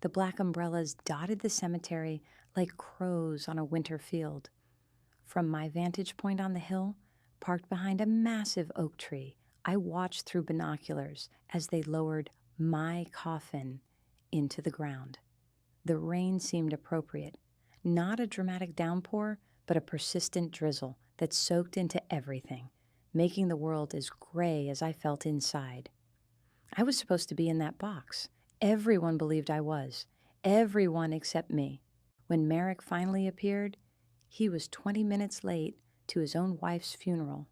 The black umbrellas dotted the cemetery like crows on a winter field. From my vantage point on the hill, parked behind a massive oak tree, I watched through binoculars as they lowered my coffin into the ground. The rain seemed appropriate, not a dramatic downpour, but a persistent drizzle that soaked into everything, making the world as gray as I felt inside. I was supposed to be in that box. Everyone believed I was. Everyone except me. When Merrick finally appeared, he was 20 minutes late to his own wife's funeral.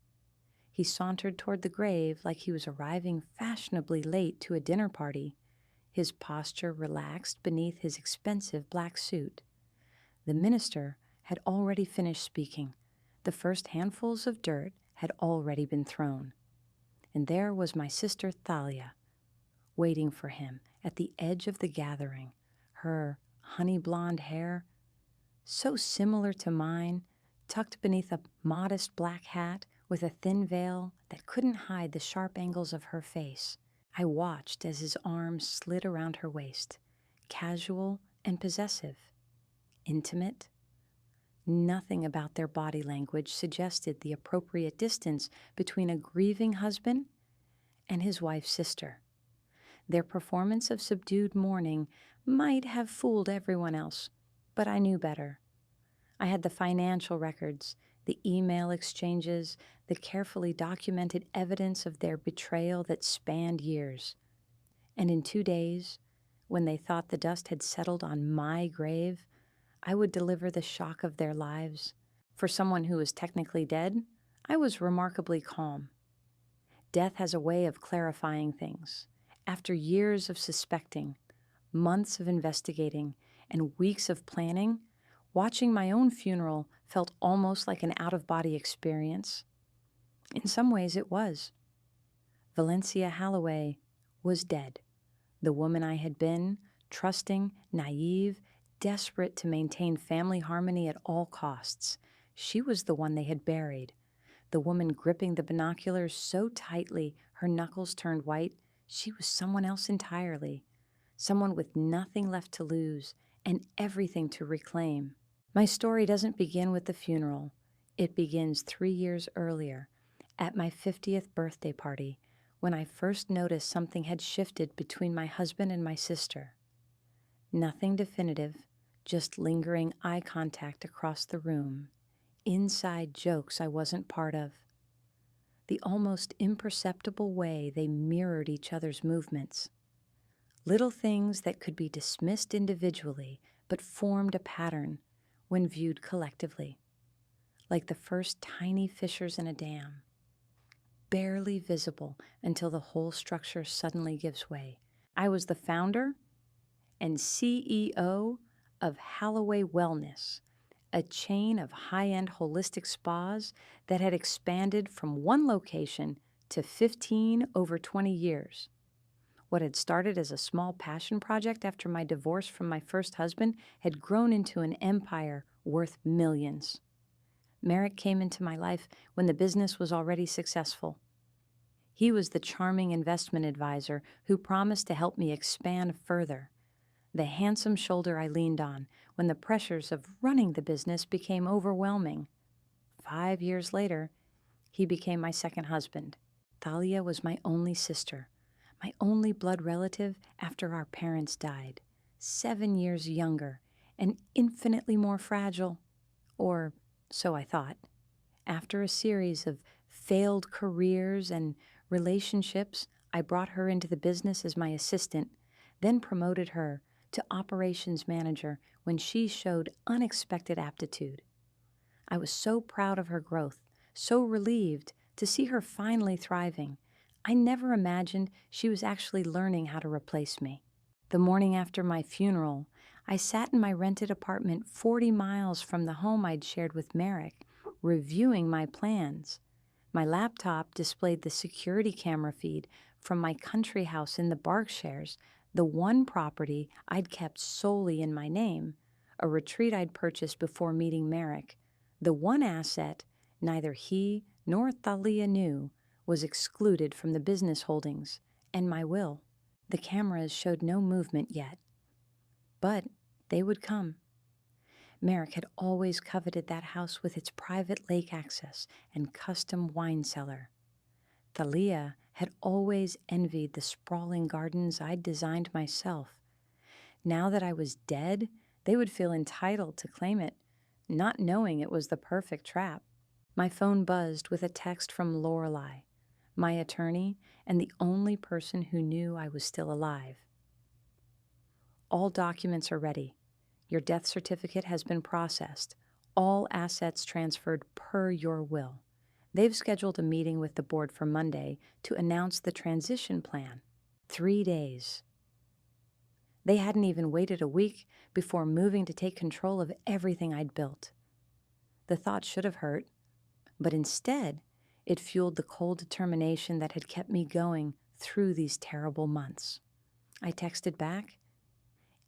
He sauntered toward the grave like he was arriving fashionably late to a dinner party, his posture relaxed beneath his expensive black suit. The minister had already finished speaking. The first handfuls of dirt had already been thrown. And there was my sister Thalia, waiting for him at the edge of the gathering, her honey blonde hair, so similar to mine, tucked beneath a modest black hat with a thin veil that couldn't hide the sharp angles of her face. I watched as his arms slid around her waist, casual and possessive, intimate. Nothing about their body language suggested the appropriate distance between a grieving husband and his wife's sister. Their performance of subdued mourning might have fooled everyone else, but I knew better. I had the financial records, the email exchanges, the carefully documented evidence of their betrayal that spanned years. And in 2 days, when they thought the dust had settled on my grave, I would deliver the shock of their lives. For someone who was technically dead, I was remarkably calm. Death has a way of clarifying things. After years of suspecting, months of investigating, and weeks of planning, watching my own funeral felt almost like an out-of-body experience. In some ways it was. Valencia Halloway was dead. The woman I had been, trusting, naive, desperate to maintain family harmony at all costs. She was the one they had buried. The woman gripping the binoculars so tightly her knuckles turned white, she was someone else entirely. Someone with nothing left to lose and everything to reclaim. My story doesn't begin with the funeral. It begins 3 years earlier, at my 50th birthday party, when I first noticed something had shifted between my husband and my sister. Nothing definitive, just lingering eye contact across the room, inside jokes I wasn't part of. The almost imperceptible way they mirrored each other's movements. Little things that could be dismissed individually but formed a pattern when viewed collectively, like the first tiny fissures in a dam, barely visible until the whole structure suddenly gives way. I was the founder and CEO of Halloway Wellness, a chain of high-end holistic spas that had expanded from one location to 15 over 20 years. What had started as a small passion project after my divorce from my first husband had grown into an empire worth millions. Merrick came into my life when the business was already successful. He was the charming investment advisor who promised to help me expand further, the handsome shoulder I leaned on when the pressures of running the business became overwhelming. 5 years later, he became my second husband. Thalia was my only sister, my only blood relative after our parents died, 7 years younger and infinitely more fragile, or so I thought. After a series of failed careers and relationships, I brought her into the business as my assistant, then promoted her to operations manager when she showed unexpected aptitude. I was so proud of her growth, so relieved to see her finally thriving. I never imagined she was actually learning how to replace me. The morning after my funeral, I sat in my rented apartment 40 miles from the home I'd shared with Merrick, reviewing my plans. My laptop displayed the security camera feed from my country house in the Berkshires, the one property I'd kept solely in my name, a retreat I'd purchased before meeting Merrick, the one asset neither he nor Thalia knew was excluded from the business holdings and my will. The cameras showed no movement yet. But they would come. Merrick had always coveted that house with its private lake access and custom wine cellar. Thalia had always envied the sprawling gardens I'd designed myself. Now that I was dead, they would feel entitled to claim it, not knowing it was the perfect trap. My phone buzzed with a text from Lorelei, my attorney and the only person who knew I was still alive. All documents are ready. Your death certificate has been processed. All assets transferred per your will. They've scheduled a meeting with the board for Monday to announce the transition plan. 3 days. They hadn't even waited a week before moving to take control of everything I'd built. The thought should have hurt, but instead, it fueled the cold determination that had kept me going through these terrible months. I texted back,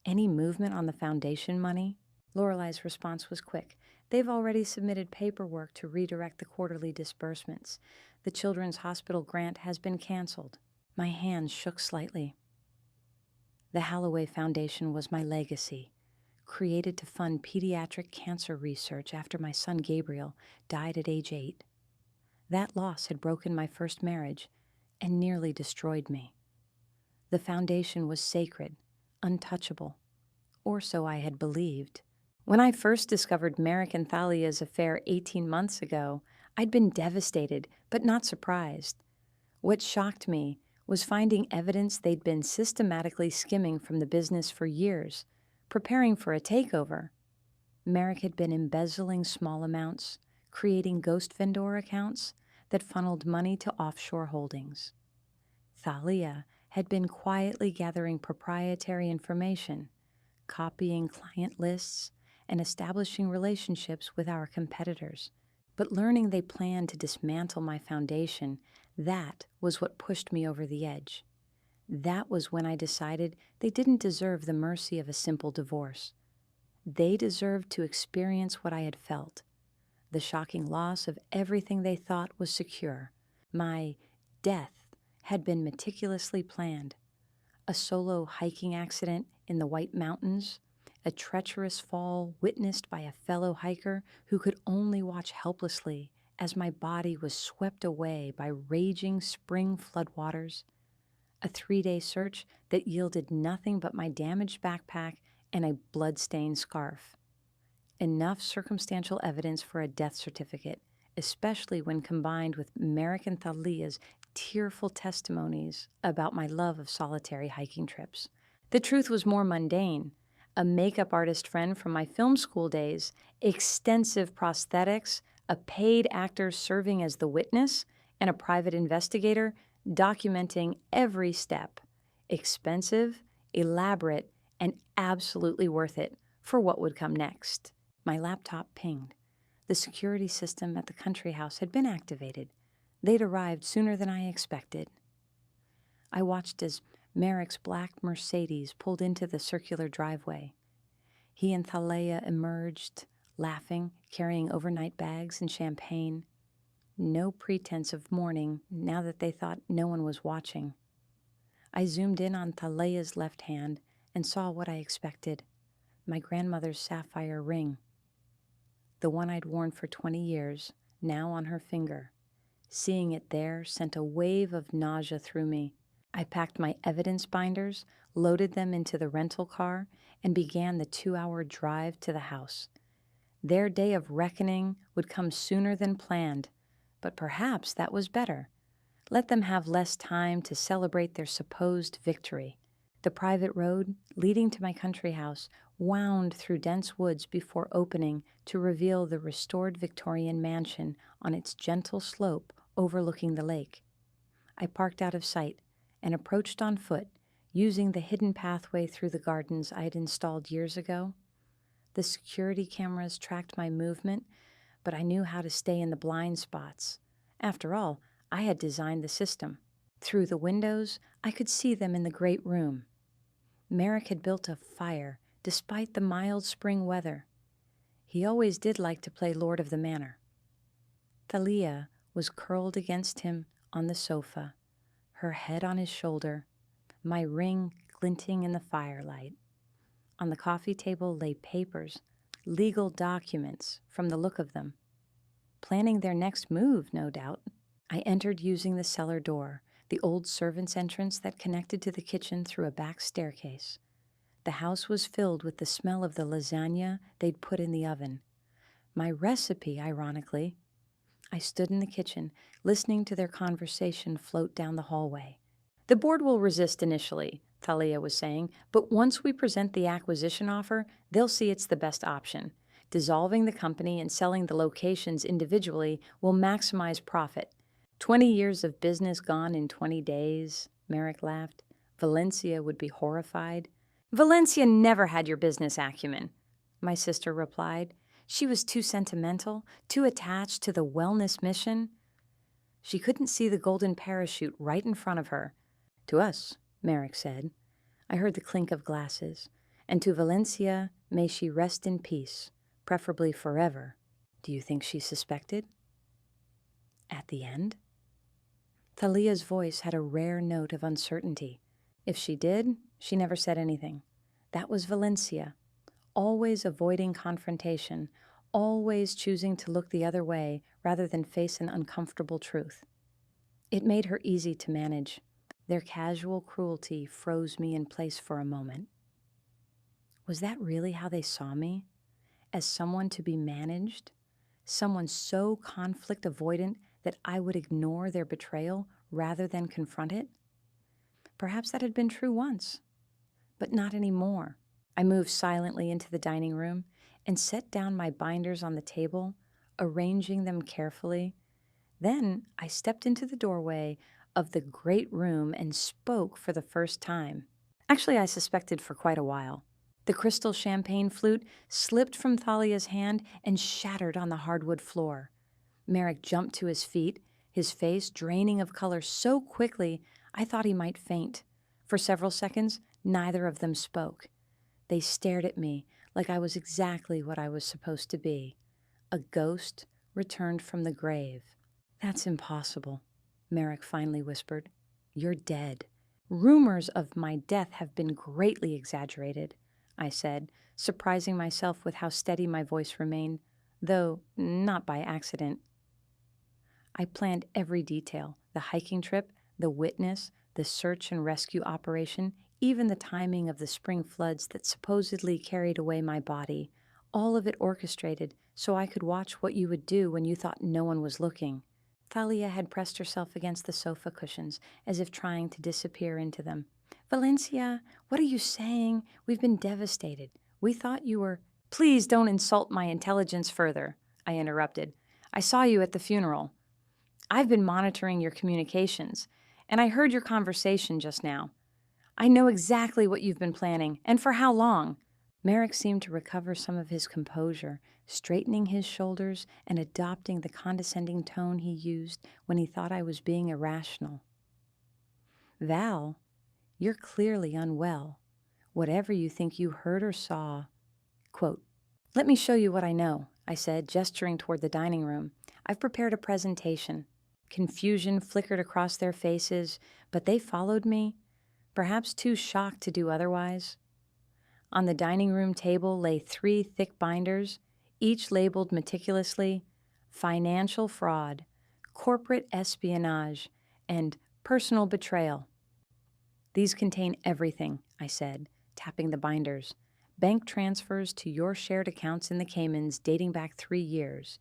"Any movement on the foundation money?" Lorelei's response was quick. "They've already submitted paperwork to redirect the quarterly disbursements. The Children's Hospital grant has been canceled." My hands shook slightly. The Halloway Foundation was my legacy, created to fund pediatric cancer research after my son Gabriel died at age 8. That loss had broken my first marriage and nearly destroyed me. The foundation was sacred, untouchable, or so I had believed. When I first discovered Merrick and Thalia's affair 18 months ago, I'd been devastated, but not surprised. What shocked me was finding evidence they'd been systematically skimming from the business for years, preparing for a takeover. Merrick had been embezzling small amounts, creating ghost vendor accounts that funneled money to offshore holdings. Thalia had been quietly gathering proprietary information, copying client lists, and establishing relationships with our competitors. But learning they planned to dismantle my foundation, that was what pushed me over the edge. That was when I decided they didn't deserve the mercy of a simple divorce. They deserved to experience what I had felt, the shocking loss of everything they thought was secure. My death had been meticulously planned. A solo hiking accident in the White Mountains, a treacherous fall witnessed by a fellow hiker who could only watch helplessly as my body was swept away by raging spring floodwaters, a 3-day search that yielded nothing but my damaged backpack and a blood-stained scarf. Enough circumstantial evidence for a death certificate, especially when combined with Merrick and Thalia's tearful testimonies about my love of solitary hiking trips. The truth was more mundane. A makeup artist friend from my film school days, extensive prosthetics, a paid actor serving as the witness, and a private investigator documenting every step. Expensive, elaborate, and absolutely worth it for what would come next. My laptop pinged. The security system at the country house had been activated. They'd arrived sooner than I expected. I watched as Merrick's black Mercedes pulled into the circular driveway. He and Thalia emerged, laughing, carrying overnight bags and champagne. No pretense of mourning now that they thought no one was watching. I zoomed in on Thalia's left hand and saw what I expected, my grandmother's sapphire ring. The one I'd worn for 20 years, now on her finger. Seeing it there sent a wave of nausea through me. I packed my evidence binders, loaded them into the rental car, and began the 2-hour drive to the house. Their day of reckoning would come sooner than planned, but perhaps that was better. Let them have less time to celebrate their supposed victory. The private road leading to my country house wound through dense woods before opening to reveal the restored Victorian mansion on its gentle slope overlooking the lake. I parked out of sight and approached on foot, using the hidden pathway through the gardens I had installed years ago. The security cameras tracked my movement, but I knew how to stay in the blind spots. After all, I had designed the system. Through the windows, I could see them in the great room. Merrick had built a fire despite the mild spring weather. He always did like to play Lord of the Manor. Thalia was curled against him on the sofa, her head on his shoulder, my ring glinting in the firelight. On the coffee table lay papers, legal documents from the look of them. Planning their next move, no doubt. I entered using the cellar door, the old servant's entrance that connected to the kitchen through a back staircase. The house was filled with the smell of the lasagna they'd put in the oven. My recipe, ironically. I stood in the kitchen, listening to their conversation float down the hallway. The board will resist initially, Thalia was saying, but once we present the acquisition offer, they'll see it's the best option. Dissolving the company and selling the locations individually will maximize profit. 20 years of business gone in 20 days, Merrick laughed. Valencia would be horrified. Valencia never had your business acumen, my sister replied. She was too sentimental, too attached to the wellness mission. She couldn't see the golden parachute right in front of her. To us, Merrick said. I heard the clink of glasses. And to Valencia, may she rest in peace, preferably forever. Do you think she suspected? At the end? Thalia's voice had a rare note of uncertainty. If she did, she never said anything. That was Valencia, always avoiding confrontation, always choosing to look the other way rather than face an uncomfortable truth. It made her easy to manage. Their casual cruelty froze me in place for a moment. Was that really how they saw me? As someone to be managed? Someone so conflict avoidant that I would ignore their betrayal rather than confront it? Perhaps that had been true once, but not anymore. I moved silently into the dining room and set down my binders on the table, arranging them carefully. Then I stepped into the doorway of the great room and spoke for the first time. Actually, I suspected for quite a while. The crystal champagne flute slipped from Thalia's hand and shattered on the hardwood floor. Merrick jumped to his feet, his face draining of color so quickly I thought he might faint. For several seconds, neither of them spoke. They stared at me like I was exactly what I was supposed to be, a ghost returned from the grave. That's impossible, Merrick finally whispered. You're dead. Rumors of my death have been greatly exaggerated, I said, surprising myself with how steady my voice remained, though not by accident. I planned every detail, the hiking trip, the witness, the search and rescue operation, even the timing of the spring floods that supposedly carried away my body, all of it orchestrated so I could watch what you would do when you thought no one was looking. Thalia had pressed herself against the sofa cushions, as if trying to disappear into them. Valencia, what are you saying? We've been devastated. We thought you were— Please don't insult my intelligence further, I interrupted. I saw you at the funeral. I've been monitoring your communications, and I heard your conversation just now. I know exactly what you've been planning, and for how long. Merrick seemed to recover some of his composure, straightening his shoulders and adopting the condescending tone he used when he thought I was being irrational. Val, you're clearly unwell. Whatever you think you heard or saw. Quote, let me show you what I know, I said, gesturing toward the dining room. I've prepared a presentation. Confusion flickered across their faces, but they followed me, perhaps too shocked to do otherwise. On the dining room table lay 3 thick binders, each labeled meticulously, financial fraud, corporate espionage, and personal betrayal. These contain everything, I said, tapping the binders. Bank transfers to your shared accounts in the Caymans dating back 3 years.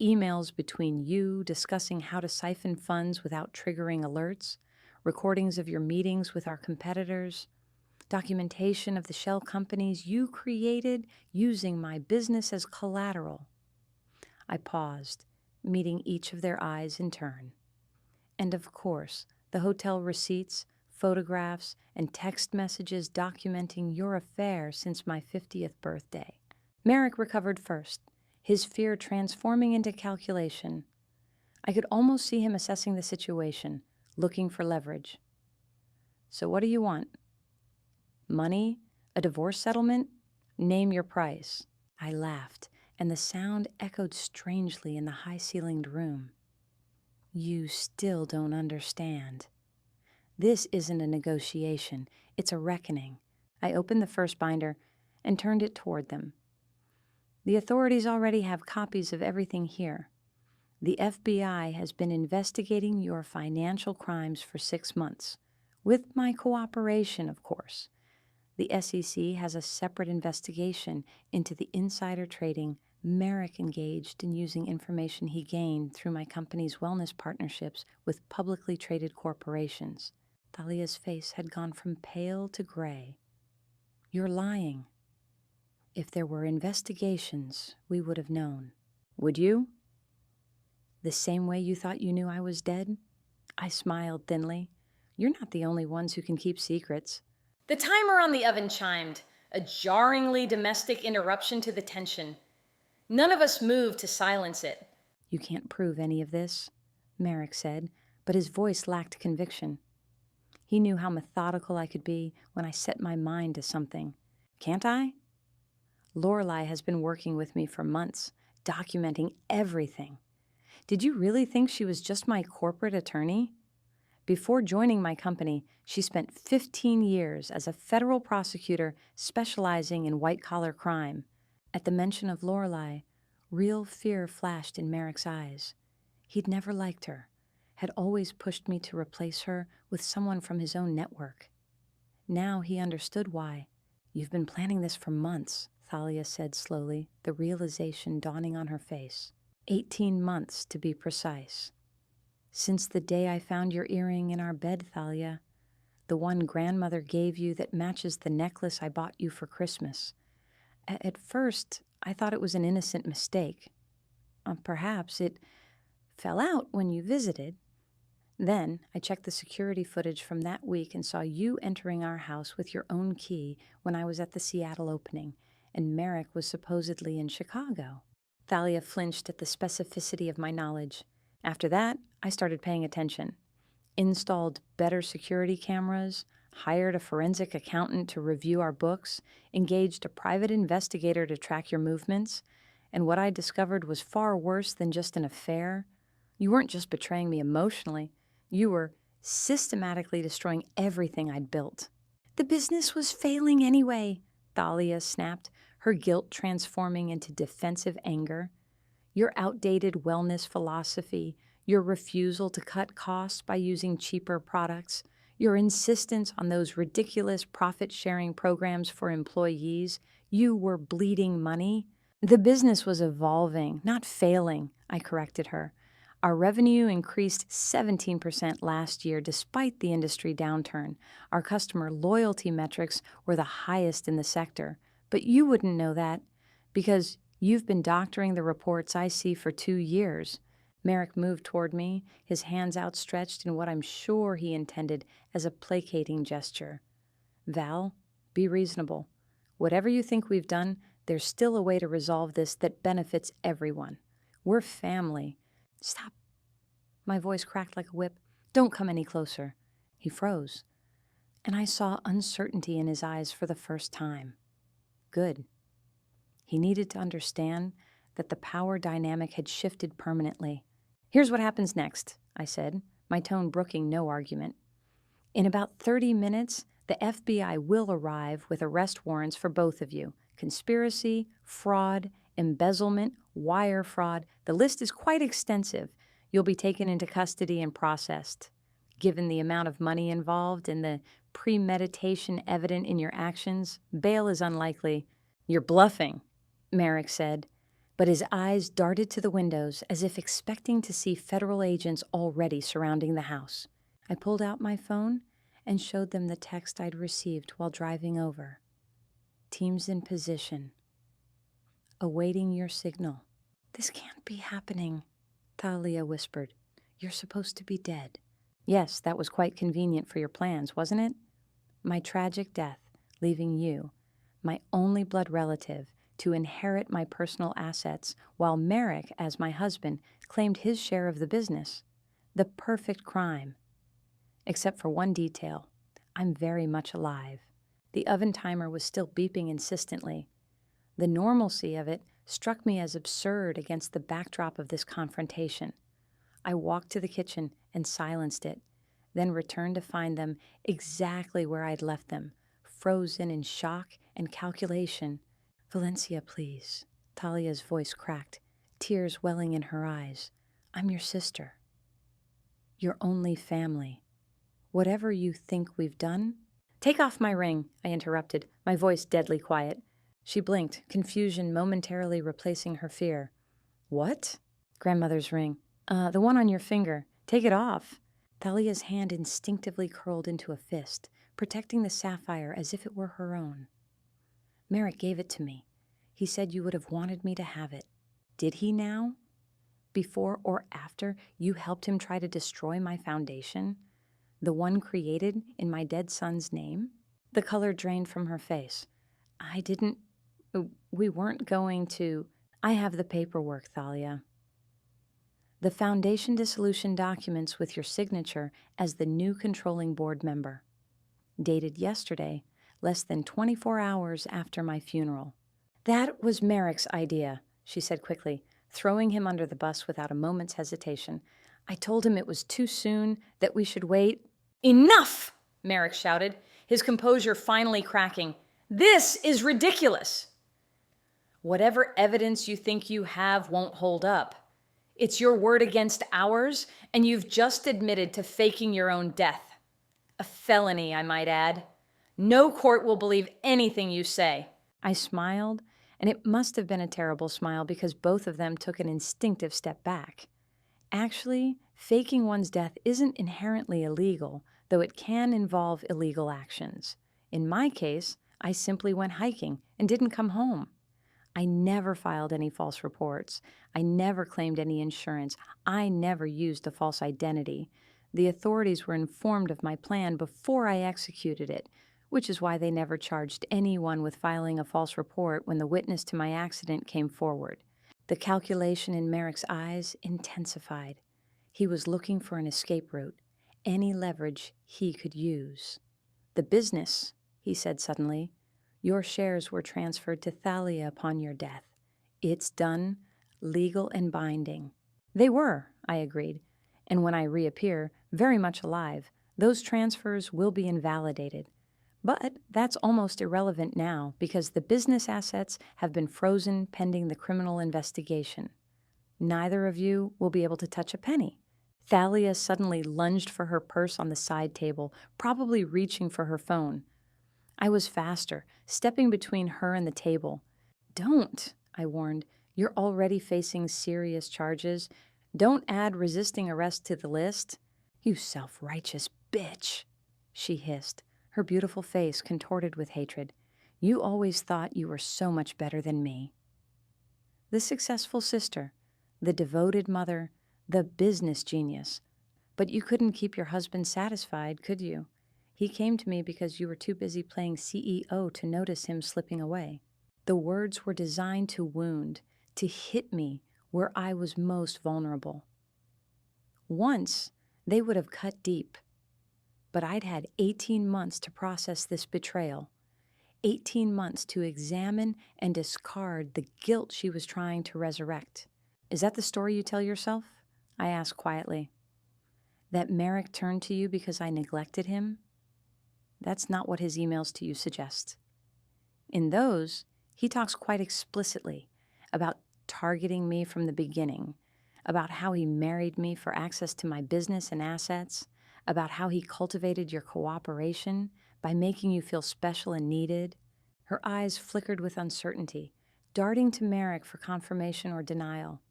Emails between you discussing how to siphon funds without triggering alerts. Recordings of your meetings with our competitors. Documentation of the shell companies you created using my business as collateral. I paused, meeting each of their eyes in turn. And of course, the hotel receipts, photographs, and text messages documenting your affair since my 50th birthday. Merrick recovered first, his fear transforming into calculation. I could almost see him assessing the situation, looking for leverage. So what do you want? Money? A divorce settlement? Name your price. I laughed, and the sound echoed strangely in the high-ceilinged room. You still don't understand. This isn't a negotiation. It's a reckoning. I opened the first binder, and turned it toward them. The authorities already have copies of everything here. The FBI has been investigating your financial crimes for 6 months, with my cooperation, of course. The SEC has a separate investigation into the insider trading Merrick engaged in using information he gained through my company's wellness partnerships with publicly traded corporations. Thalia's face had gone from pale to gray. You're lying. If there were investigations, we would have known. Would you? The same way you thought you knew I was dead? I smiled thinly. You're not the only ones who can keep secrets. The timer on the oven chimed, a jarringly domestic interruption to the tension. None of us moved to silence it. You can't prove any of this, Merrick said, but his voice lacked conviction. He knew how methodical I could be when I set my mind to something. Can't I? Lorelei has been working with me for months, documenting everything. Did you really think she was just my corporate attorney? Before joining my company, she spent 15 years as a federal prosecutor specializing in white-collar crime. At the mention of Lorelei, real fear flashed in Merrick's eyes. He'd never liked her, had always pushed me to replace her with someone from his own network. Now he understood why. You've been planning this for months, Thalia said slowly, the realization dawning on her face. 18 months, to be precise. Since the day I found your earring in our bed, Thalia, the one grandmother gave you that matches the necklace I bought you for Christmas. At first, I thought it was an innocent mistake. Perhaps it fell out when you visited. Then I checked the security footage from that week and saw you entering our house with your own key when I was at the Seattle opening, and Merrick was supposedly in Chicago. Thalia flinched at the specificity of my knowledge. After that, I started paying attention. Installed better security cameras, hired a forensic accountant to review our books, engaged a private investigator to track your movements, and what I discovered was far worse than just an affair. You weren't just betraying me emotionally. You were systematically destroying everything I'd built. The business was failing anyway, Thalia snapped, her guilt transforming into defensive anger. Your outdated wellness philosophy, your refusal to cut costs by using cheaper products, your insistence on those ridiculous profit-sharing programs for employees, you were bleeding money. The business was evolving, not failing, I corrected her. Our revenue increased 17% last year despite the industry downturn. Our customer loyalty metrics were the highest in the sector. But you wouldn't know that because you've been doctoring the reports I see for 2 years. Merrick moved toward me, his hands outstretched in what I'm sure he intended as a placating gesture. Val, be reasonable. Whatever you think we've done, there's still a way to resolve this that benefits everyone. We're family. Stop. My voice cracked like a whip. Don't come any closer. He froze, and I saw uncertainty in his eyes for the first time. Good. He needed to understand that the power dynamic had shifted permanently. Here's what happens next, I said, my tone brooking no argument. In about 30 minutes, the FBI will arrive with arrest warrants for both of you. Conspiracy, fraud, embezzlement, wire fraud. The list is quite extensive. You'll be taken into custody and processed. Given the amount of money involved and the premeditation evident in your actions, bail is unlikely. You're bluffing, Merrick said, but his eyes darted to the windows as if expecting to see federal agents already surrounding the house. I pulled out my phone and showed them the text I'd received while driving over. Teams in position. Awaiting your signal. This can't be happening, Thalia whispered. You're supposed to be dead. Yes, that was quite convenient for your plans, wasn't it? My tragic death, leaving you, my only blood relative, to inherit my personal assets, while Merrick, as my husband, claimed his share of the business. The perfect crime. Except for one detail. I'm very much alive. The oven timer was still beeping insistently. The normalcy of it struck me as absurd against the backdrop of this confrontation. I walked to the kitchen and silenced it, then returned to find them exactly where I'd left them, frozen in shock and calculation. Valencia, please. Talia's voice cracked, tears welling in her eyes. I'm your sister. Your only family. Whatever you think we've done. Take off my ring, I interrupted, my voice deadly quiet. She blinked, confusion momentarily replacing her fear. What? Grandmother's ring. The one on your finger. Take it off. Thalia's hand instinctively curled into a fist, protecting the sapphire as if it were her own. Merrick gave it to me. He said you would have wanted me to have it. Did he now? Before or after you helped him try to destroy my foundation? The one created in my dead son's name? The color drained from her face. We weren't going to. I have the paperwork, Thalia. The foundation dissolution documents with your signature as the new controlling board member. Dated yesterday, less than 24 hours after my funeral. That was Merrick's idea, she said quickly, throwing him under the bus without a moment's hesitation. I told him it was too soon, that we should wait. Enough! Merrick shouted, his composure finally cracking. This is ridiculous! Whatever evidence you think you have won't hold up. It's your word against ours, and you've just admitted to faking your own death. A felony, I might add. No court will believe anything you say. I smiled, and it must have been a terrible smile because both of them took an instinctive step back. Actually, faking one's death isn't inherently illegal, though it can involve illegal actions. In my case, I simply went hiking and didn't come home. I never filed any false reports. I never claimed any insurance. I never used a false identity. The authorities were informed of my plan before I executed it, which is why they never charged anyone with filing a false report when the witness to my accident came forward. The calculation in Merrick's eyes intensified. He was looking for an escape route, any leverage he could use. The business, he said suddenly. Your shares were transferred to Thalia upon your death. It's done, legal and binding. They were, I agreed, and when I reappear, very much alive, those transfers will be invalidated. But that's almost irrelevant now because the business assets have been frozen pending the criminal investigation. Neither of you will be able to touch a penny. Thalia suddenly lunged for her purse on the side table, probably reaching for her phone. I was faster, stepping between her and the table. Don't, I warned. You're already facing serious charges. Don't add resisting arrest to the list. You self-righteous bitch, she hissed, her beautiful face contorted with hatred. You always thought you were so much better than me. The successful sister, the devoted mother, the business genius. But you couldn't keep your husband satisfied, could you? He came to me because you were too busy playing CEO to notice him slipping away. The words were designed to wound, to hit me where I was most vulnerable. Once, they would have cut deep. But I'd had 18 months to process this betrayal, 18 months to examine and discard the guilt she was trying to resurrect. Is that the story you tell yourself? I asked quietly. That Merrick turned to you because I neglected him? That's not what his emails to you suggest. In those, he talks quite explicitly about targeting me from the beginning, about how he married me for access to my business and assets, about how he cultivated your cooperation by making you feel special and needed. Her eyes flickered with uncertainty, darting to Merrick for confirmation or denial.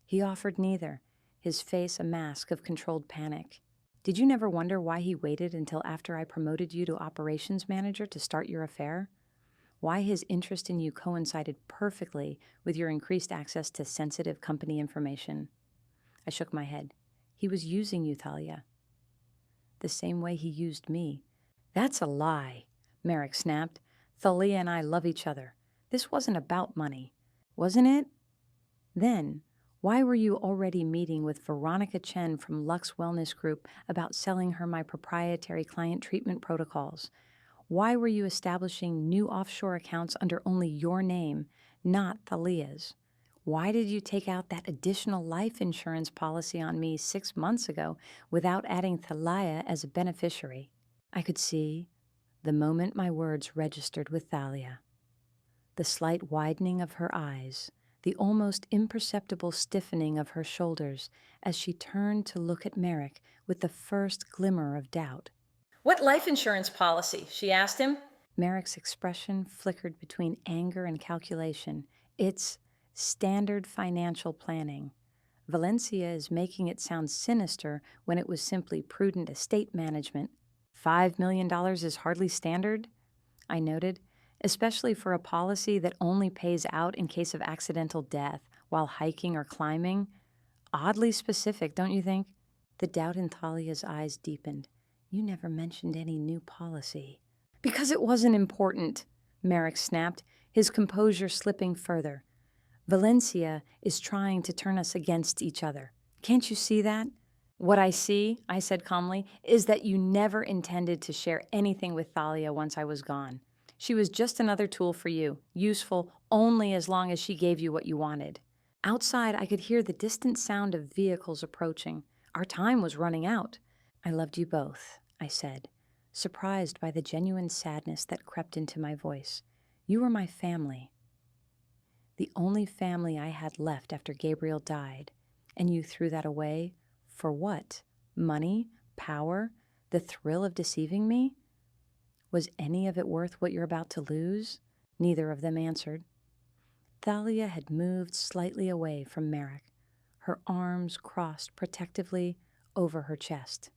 He offered neither, his face a mask of controlled panic. Did you never wonder why he waited until after I promoted you to operations manager to start your affair? Why his interest in you coincided perfectly with your increased access to sensitive company information? I shook my head. He was using you, Thalia. The same way he used me. That's a lie, Merrick snapped. Thalia and I love each other. This wasn't about money, wasn't it? Then, why were you already meeting with Veronica Chen from Lux Wellness Group about selling her my proprietary client treatment protocols? Why were you establishing new offshore accounts under only your name, not Thalia's? Why did you take out that additional life insurance policy on me 6 months ago without adding Thalia as a beneficiary? I could see, the moment my words registered with Thalia, the slight widening of her eyes, the almost imperceptible stiffening of her shoulders as she turned to look at Merrick with the first glimmer of doubt. What life insurance policy? She asked him. Merrick's expression flickered between anger and calculation. It's standard financial planning. Valencia is making it sound sinister when it was simply prudent estate management. $5 million is hardly standard, I noted, especially for a policy that only pays out in case of accidental death while hiking or climbing. Oddly specific, don't you think? The doubt in Thalia's eyes deepened. You never mentioned any new policy. Because it wasn't important, Merrick snapped, his composure slipping further. Valencia is trying to turn us against each other. Can't you see that? What I see, I said calmly, is that you never intended to share anything with Thalia once I was gone. She was just another tool for you, useful only as long as she gave you what you wanted. Outside, I could hear the distant sound of vehicles approaching. Our time was running out. I loved you both, I said, surprised by the genuine sadness that crept into my voice. You were my family. The only family I had left after Gabriel died, and you threw that away? For what? Money? Power? The thrill of deceiving me? Was any of it worth what you're about to lose? Neither of them answered. Thalia had moved slightly away from Merrick, her arms crossed protectively over her chest.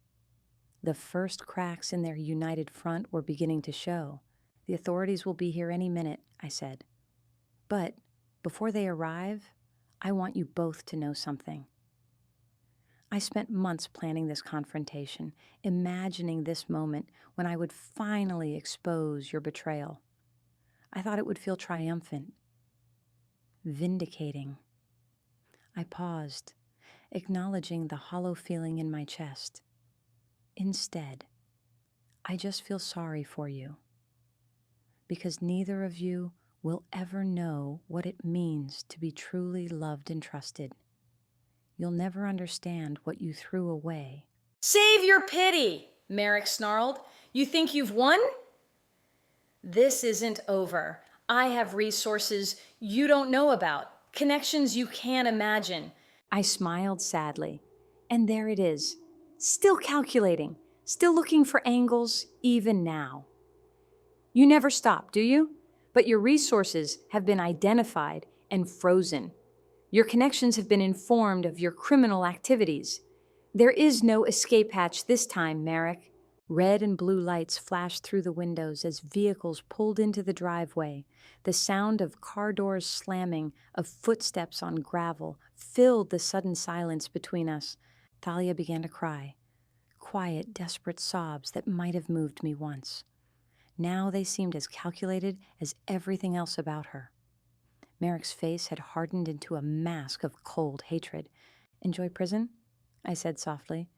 The first cracks in their united front were beginning to show. The authorities will be here any minute, I said. But before they arrive, I want you both to know something. I spent months planning this confrontation, imagining this moment when I would finally expose your betrayal. I thought it would feel triumphant, vindicating. I paused, acknowledging the hollow feeling in my chest. Instead, I just feel sorry for you, because neither of you will ever know what it means to be truly loved and trusted. You'll never understand what you threw away. Save your pity, Merrick snarled. You think you've won? This isn't over. I have resources you don't know about, connections you can't imagine. I smiled sadly. And there it is, still calculating, still looking for angles, even now. You never stop, do you? But your resources have been identified and frozen. Your connections have been informed of your criminal activities. There is no escape hatch this time, Merrick. Red and blue lights flashed through the windows as vehicles pulled into the driveway. The sound of car doors slamming, of footsteps on gravel, filled the sudden silence between us. Thalia began to cry. Quiet, desperate sobs that might have moved me once. Now they seemed as calculated as everything else about her. Merrick's face had hardened into a mask of cold hatred. Enjoy prison? I said softly.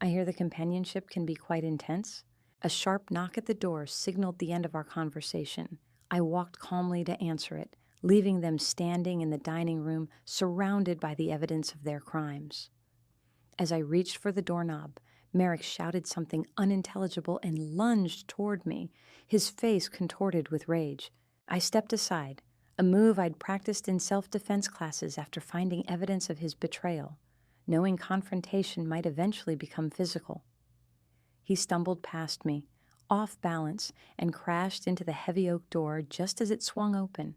I hear the companionship can be quite intense. A sharp knock at the door signaled the end of our conversation. I walked calmly to answer it, leaving them standing in the dining room, surrounded by the evidence of their crimes. As I reached for the doorknob, Merrick shouted something unintelligible and lunged toward me, his face contorted with rage. I stepped aside, a move I'd practiced in self-defense classes after finding evidence of his betrayal, knowing confrontation might eventually become physical. He stumbled past me, off balance, and crashed into the heavy oak door just as it swung open.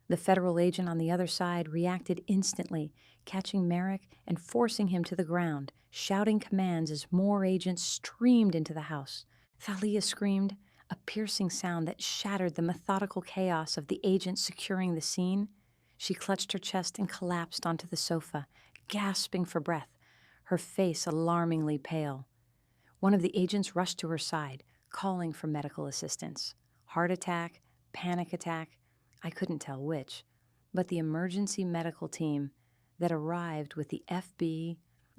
The federal agent on the other side reacted instantly, catching Merrick and forcing him to the ground, shouting commands as more agents streamed into the house. Thalia screamed, a piercing sound that shattered the methodical chaos of the agents securing the scene. She clutched her chest and collapsed onto the sofa, gasping for breath, her face alarmingly pale. One of the agents rushed to her side, calling for medical assistance. Heart attack, panic attack, I couldn't tell which, but the emergency medical team that arrived with the FB,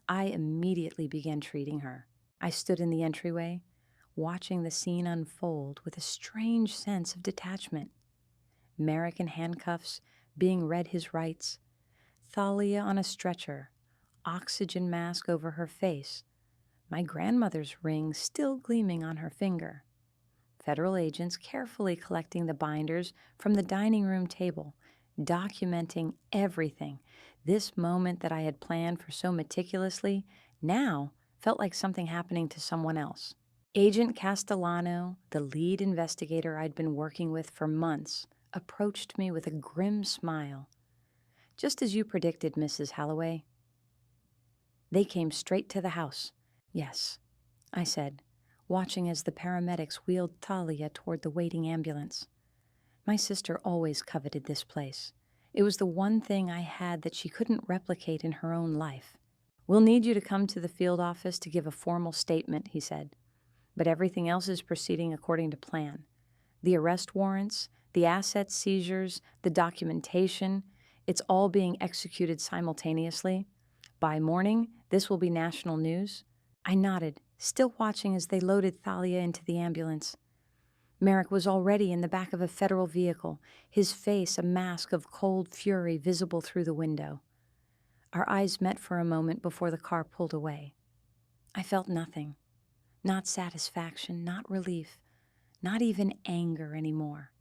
I immediately began treating her. I stood in the entryway, watching the scene unfold with a strange sense of detachment. Merrick in handcuffs, being read his rights. Thalia on a stretcher, oxygen mask over her face, my grandmother's ring still gleaming on her finger. federal agents carefully collecting the binders from the dining room table, documenting everything. This moment that I had planned for so meticulously now felt like something happening to someone else. Agent Castellano, the lead investigator I'd been working with for months, approached me with a grim smile. "Just as you predicted, Mrs. Halloway." They came straight to the house. "Yes," I said, watching as the paramedics wheeled Talia toward the waiting ambulance. My sister always coveted this place. It was the one thing I had that she couldn't replicate in her own life. "We'll need you to come to the field office to give a formal statement," he said. "But everything else is proceeding according to plan. The arrest warrants, the asset seizures, the documentation, it's all being executed simultaneously. By morning, this will be national news." I nodded, still watching as they loaded Thalia into the ambulance. Merrick was already in the back of a federal vehicle, his face a mask of cold fury visible through the window. Our eyes met for a moment before the car pulled away. I felt nothing. Not satisfaction, not relief, not even anger anymore.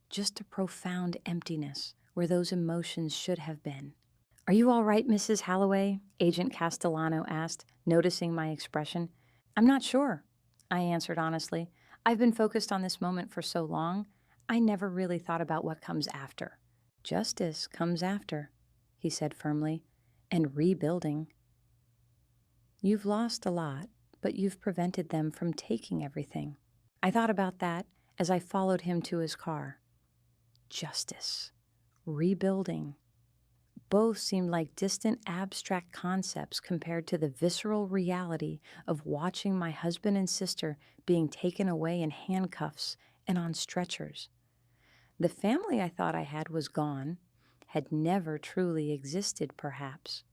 Just a profound emptiness where those emotions should have been. "Are you all right, Mrs. Halloway?" Agent Castellano asked, noticing my expression. "I'm not sure," I answered honestly. "I've been focused on this moment for so long, I never really thought about what comes after." "Justice comes after," he said firmly, "and rebuilding. You've lost a lot, but you've prevented them from taking everything." I thought about that as I followed him to his car. Justice. Rebuilding. Both seemed like distant abstract concepts compared to the visceral reality of watching my husband and sister being taken away in handcuffs and on stretchers. The family I thought I had was gone, had never truly existed perhaps.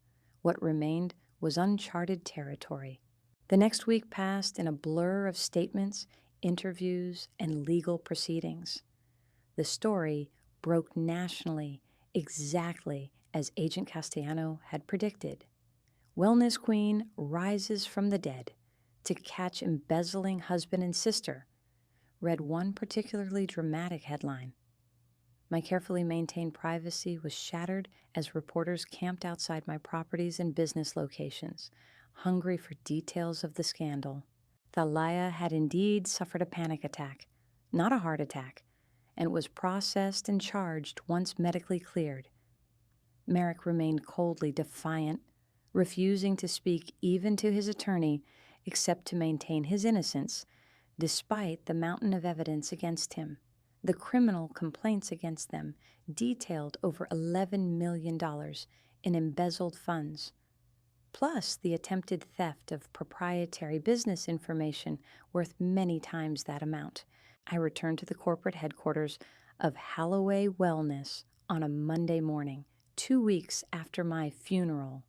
What remained was uncharted territory. The next week passed in a blur of statements, interviews, and legal proceedings. The story broke nationally exactly as Agent Castellano had predicted. Wellness queen rises from the dead to catch embezzling husband and sister, read one particularly dramatic headline. My carefully maintained privacy was shattered as reporters camped outside my properties and business locations, hungry for details of the scandal. Thalia had indeed suffered a panic attack, not a heart attack, and was processed and charged once medically cleared. Merrick remained coldly defiant, refusing to speak even to his attorney except to maintain his innocence, despite the mountain of evidence against him. The criminal complaints against them detailed over $11 million in embezzled funds, plus the attempted theft of proprietary business information worth many times that amount. I returned to the corporate headquarters of Halloway Wellness on a Monday morning, 2 weeks after my funeral.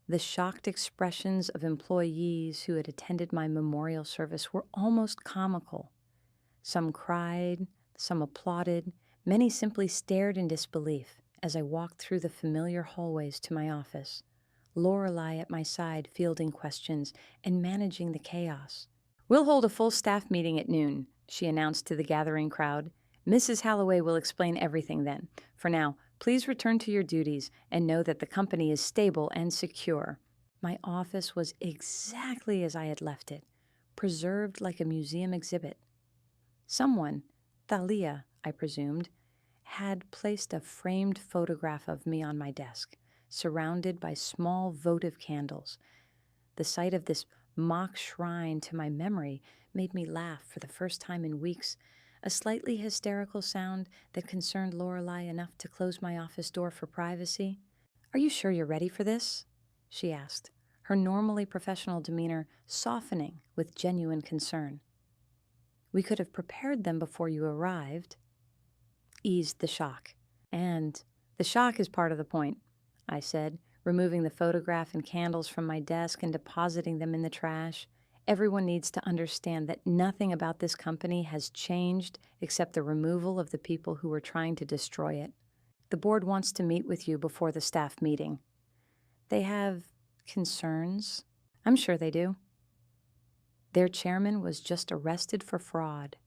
The shocked expressions of employees who had attended my memorial service were almost comical. Some cried, some applauded, many simply stared in disbelief as I walked through the familiar hallways to my office, Lorelei at my side fielding questions and managing the chaos. "We'll hold a full staff meeting at noon," she announced to the gathering crowd. "Mrs. Halloway will explain everything then. For now, please return to your duties and know that the company is stable and secure." My office was exactly as I had left it, preserved like a museum exhibit. Someone, Thalia, I presumed, had placed a framed photograph of me on my desk, surrounded by small votive candles. The sight of this mock shrine to my memory made me laugh for the first time in weeks, a slightly hysterical sound that concerned Lorelei enough to close my office door for privacy. "Are you sure you're ready for this?" she asked, her normally professional demeanor softening with genuine concern. "We could have prepared them before you arrived." Eased the shock. "And the shock is part of the point," I said, removing the photograph and candles from my desk and depositing them in the trash. "Everyone needs to understand that nothing about this company has changed except the removal of the people who were trying to destroy it. The board wants to meet with you before the staff meeting. They have concerns. I'm sure they do. Their chairman was just arrested for fraud.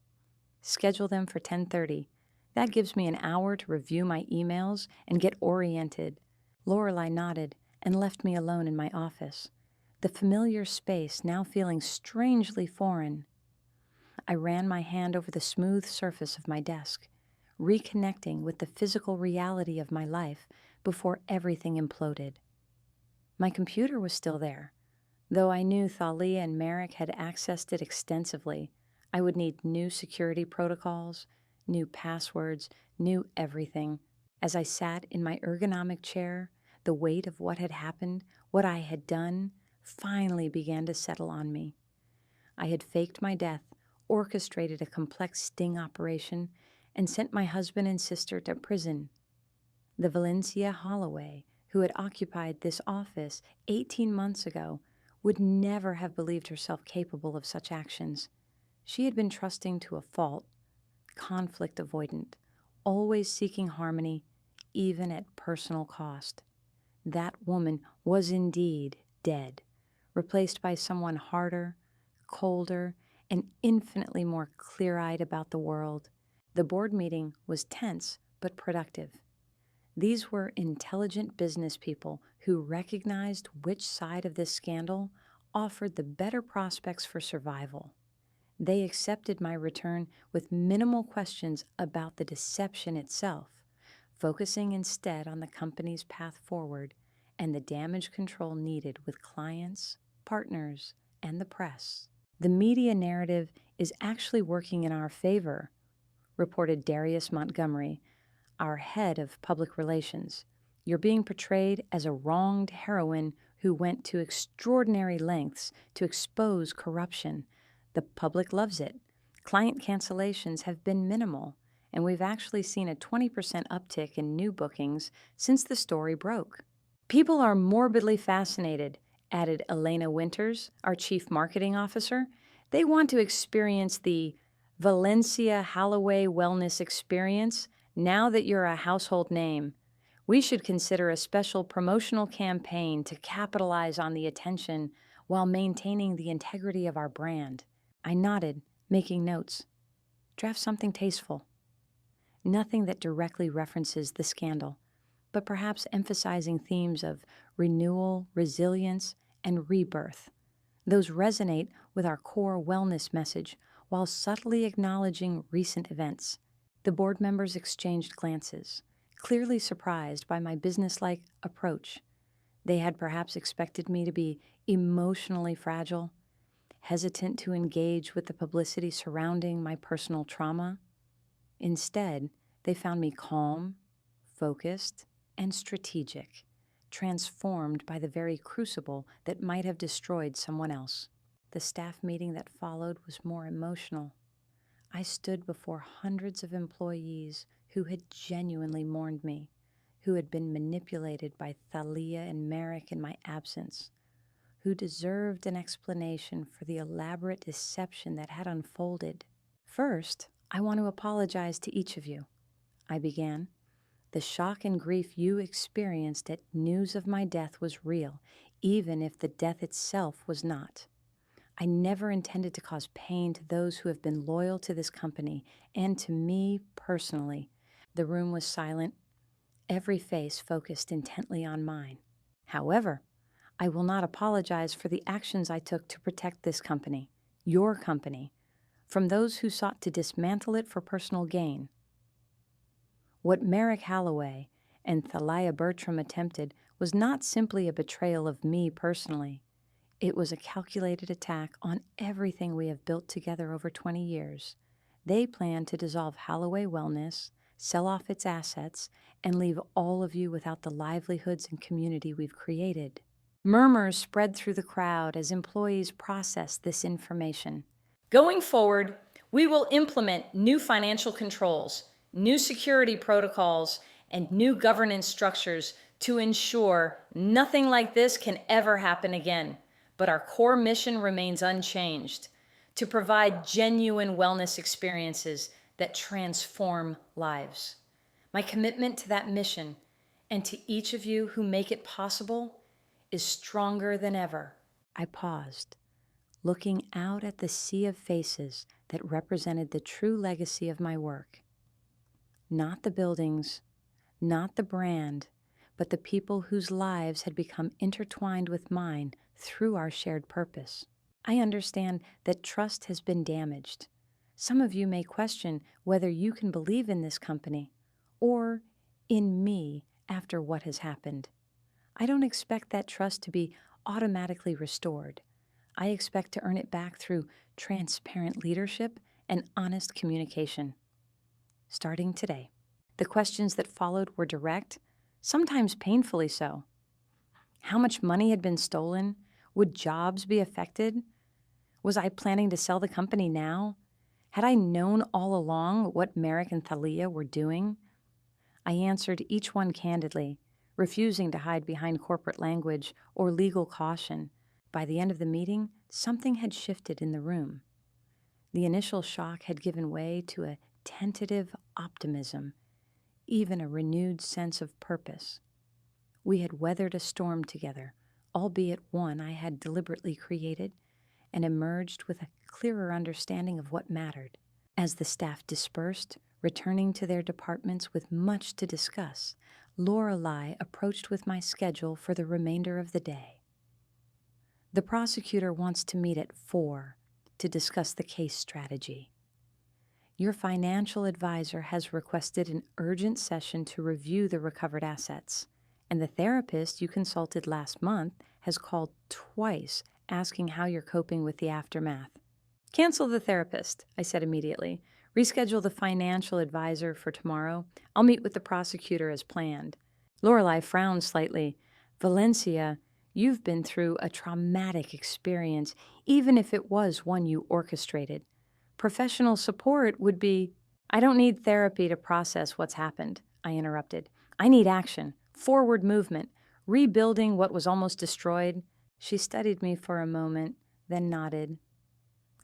Schedule them for 10:30. That gives me an hour to review my emails and get oriented. Lorelei nodded and left me alone in my office, the familiar space now feeling strangely foreign. I ran my hand over the smooth surface of my desk, reconnecting with the physical reality of my life before everything imploded. My computer was still there. Though I knew Thalia and Merrick had accessed it extensively, I would need new security protocols, new passwords, new everything. As I sat in my ergonomic chair, the weight of what had happened, what I had done, finally began to settle on me. I had faked my death, orchestrated a complex sting operation, and sent my husband and sister to prison. The Valencia Holloway, who had occupied this office 18 months ago, would never have believed herself capable of such actions. She had been trusting to a fault, conflict avoidant, always seeking harmony, even at personal cost. That woman was indeed dead, replaced by someone harder, colder, and infinitely more clear-eyed about the world. The board meeting was tense but productive. These were intelligent business people who recognized which side of this scandal offered the better prospects for survival. They accepted my return with minimal questions about the deception itself, focusing instead on the company's path forward and the damage control needed with clients, partners, and the press. The media narrative is actually working in our favor, reported Darius Montgomery, our head of public relations. You're being portrayed as a wronged heroine who went to extraordinary lengths to expose corruption. The public loves it. Client cancellations have been minimal, and we've actually seen a 20% uptick in new bookings since the story broke. People are morbidly fascinated, added Elena Winters, our chief marketing officer. They want to experience the Valencia Holloway Wellness Experience now that you're a household name. We should consider a special promotional campaign to capitalize on the attention while maintaining the integrity of our brand. I nodded, making notes. Draft something tasteful. Nothing that directly references the scandal, but perhaps emphasizing themes of renewal, resilience, and rebirth. Those resonate with our core wellness message while subtly acknowledging recent events. The board members exchanged glances, clearly surprised by my businesslike approach. They had perhaps expected me to be emotionally fragile, hesitant to engage with the publicity surrounding my personal trauma. Instead, they found me calm, focused, and strategic, transformed by the very crucible that might have destroyed someone else. The staff meeting that followed was more emotional. I stood before hundreds of employees who had genuinely mourned me, who had been manipulated by Thalia and Merrick in my absence, who deserved an explanation for the elaborate deception that had unfolded. First, I want to apologize to each of you, I began. The shock and grief you experienced at news of my death was real, even if the death itself was not. I never intended to cause pain to those who have been loyal to this company and to me personally. The room was silent, every face focused intently on mine. However, I will not apologize for the actions I took to protect this company, your company, from those who sought to dismantle it for personal gain. What Merrick Holloway and Thalia Bertram attempted was not simply a betrayal of me personally. It was a calculated attack on everything we have built together over 20 years. They planned to dissolve Holloway Wellness, sell off its assets, and leave all of you without the livelihoods and community we've created. Murmurs spread through the crowd as employees processed this information. Going forward, we will implement new financial controls, new security protocols, and new governance structures to ensure nothing like this can ever happen again. But our core mission remains unchanged: to provide genuine wellness experiences that transform lives. My commitment to that mission and to each of you who make it possible is stronger than ever. I paused, looking out at the sea of faces that represented the true legacy of my work. Not the buildings, not the brand, but the people whose lives had become intertwined with mine through our shared purpose. I understand that trust has been damaged. Some of you may question whether you can believe in this company or in me after what has happened. I don't expect that trust to be automatically restored. I expect to earn it back through transparent leadership and honest communication. Starting today, the questions that followed were direct, sometimes painfully so. How much money had been stolen? Would jobs be affected? Was I planning to sell the company now? Had I known all along what Merrick and Thalia were doing? I answered each one candidly, refusing to hide behind corporate language or legal caution. By the end of the meeting, something had shifted in the room. The initial shock had given way to a tentative optimism, even a renewed sense of purpose. We had weathered a storm together, albeit one I had deliberately created, and emerged with a clearer understanding of what mattered. As the staff dispersed, returning to their departments with much to discuss, Lorelei approached with my schedule for the remainder of the day. The prosecutor wants to meet at 4 to discuss the case strategy. Your financial advisor has requested an urgent session to review the recovered assets, and the therapist you consulted last month has called twice asking how you're coping with the aftermath. Cancel the therapist, I said immediately. Reschedule the financial advisor for tomorrow. I'll meet with the prosecutor as planned. Lorelei frowned slightly. Valencia, you've been through a traumatic experience, even if it was one you orchestrated. Professional support would be— I don't need therapy to process what's happened, I interrupted. I need action, forward movement, rebuilding what was almost destroyed. She studied me for a moment, then nodded.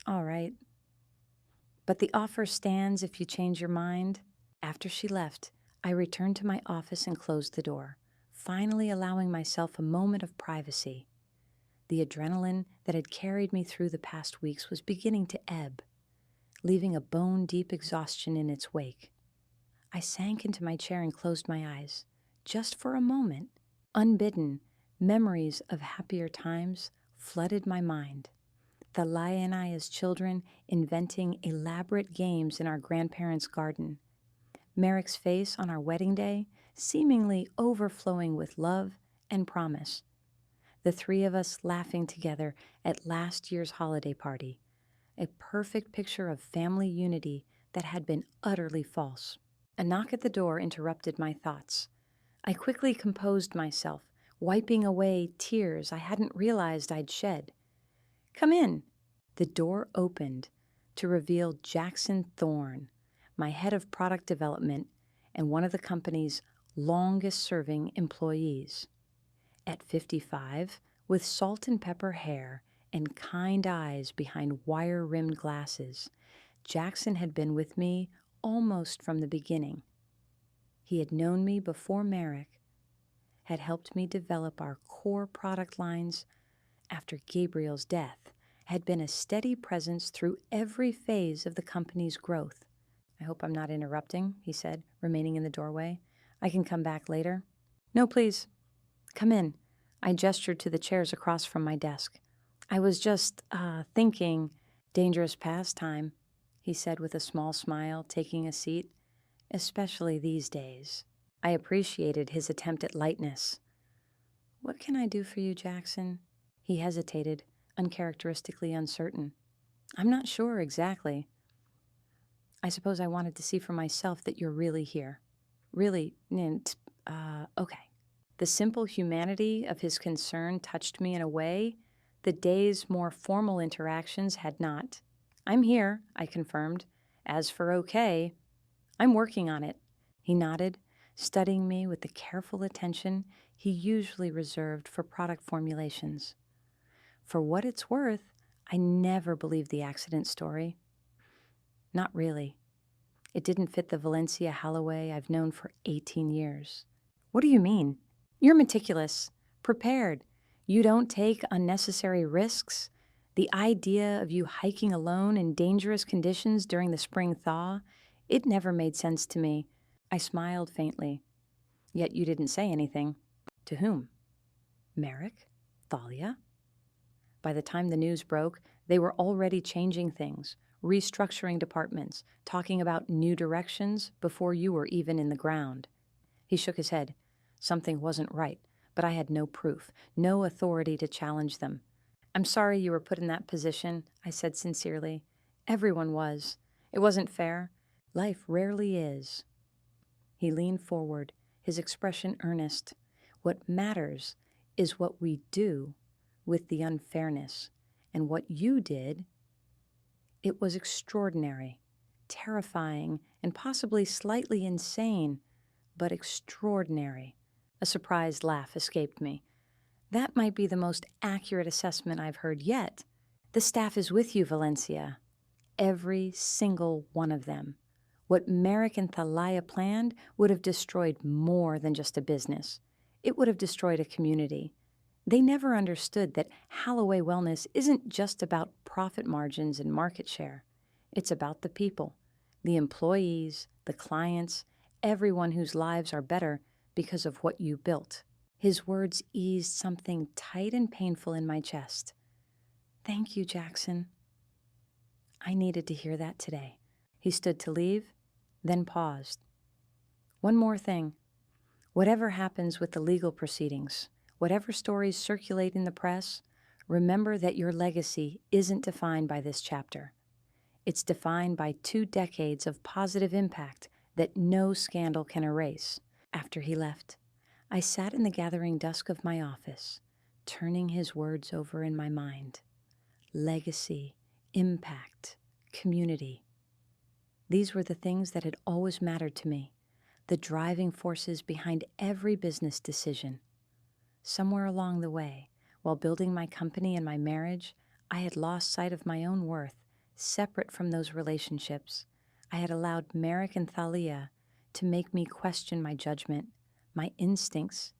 All right. But the offer stands if you change your mind. After she left, I returned to my office and closed the door, finally allowing myself a moment of privacy. The adrenaline that had carried me through the past weeks was beginning to ebb, leaving a bone-deep exhaustion in its wake. I sank into my chair and closed my eyes. Just for a moment, unbidden, memories of happier times flooded my mind. Thalia and I as children inventing elaborate games in our grandparents' garden. Merrick's face on our wedding day seemingly overflowing with love and promise. The three of us laughing together at last year's holiday party. A perfect picture of family unity that had been utterly false. A knock at the door interrupted my thoughts. I quickly composed myself, wiping away tears I hadn't realized I'd shed. Come in. The door opened to reveal Jackson Thorne, my head of product development and one of the company's longest-serving employees. At 55, with salt and pepper hair and kind eyes behind wire-rimmed glasses, Jackson had been with me almost from the beginning. He had known me before Merrick, had helped me develop our core product lines after Gabriel's death, had been a steady presence through every phase of the company's growth. I hope I'm not interrupting, he said, remaining in the doorway. I can come back later. No, please. Come in. I gestured to the chairs across from my desk. I was just, thinking, dangerous pastime, he said with a small smile, taking a seat, especially these days. I appreciated his attempt at lightness. What can I do for you, Jackson? He hesitated, uncharacteristically uncertain. I'm not sure exactly. I suppose I wanted to see for myself that you're really here. Really, okay. The simple humanity of his concern touched me in a way the day's more formal interactions had not. I'm here, I confirmed. As for okay, I'm working on it. He nodded, studying me with the careful attention he usually reserved for product formulations. For what it's worth, I never believed the accident story. Not really. It didn't fit the Valencia Holloway I've known for 18 years. What do you mean? You're meticulous, prepared. You don't take unnecessary risks. The idea of you hiking alone in dangerous conditions during the spring thaw, it never made sense to me. I smiled faintly. Yet you didn't say anything. To whom? Merrick? Thalia? By the time the news broke, they were already changing things, restructuring departments, talking about new directions before you were even in the ground. He shook his head. Something wasn't right, but I had no proof, no authority to challenge them. I'm sorry you were put in that position, I said sincerely. Everyone was. It wasn't fair. Life rarely is. He leaned forward, his expression earnest. What matters is what we do with the unfairness. And what you did, it was extraordinary, terrifying, and possibly slightly insane, but extraordinary. A surprised laugh escaped me. That might be the most accurate assessment I've heard yet. The staff is with you, Valencia. Every single one of them. What Merrick and Thalia planned would have destroyed more than just a business. It would have destroyed a community. They never understood that Holloway Wellness isn't just about profit margins and market share. It's about the people, the employees, the clients, everyone whose lives are better because of what you built. His words eased something tight and painful in my chest. Thank you, Jackson. I needed to hear that today. He stood to leave, then paused. One more thing. Whatever happens with the legal proceedings, whatever stories circulate in the press, remember that your legacy isn't defined by this chapter. It's defined by 2 decades of positive impact that no scandal can erase. After he left, I sat in the gathering dusk of my office, turning his words over in my mind. Legacy, impact, community. These were the things that had always mattered to me, the driving forces behind every business decision. Somewhere along the way, while building my company and my marriage, I had lost sight of my own worth, separate from those relationships. I had allowed Merrick and Thalia to make me question my judgment, my instincts,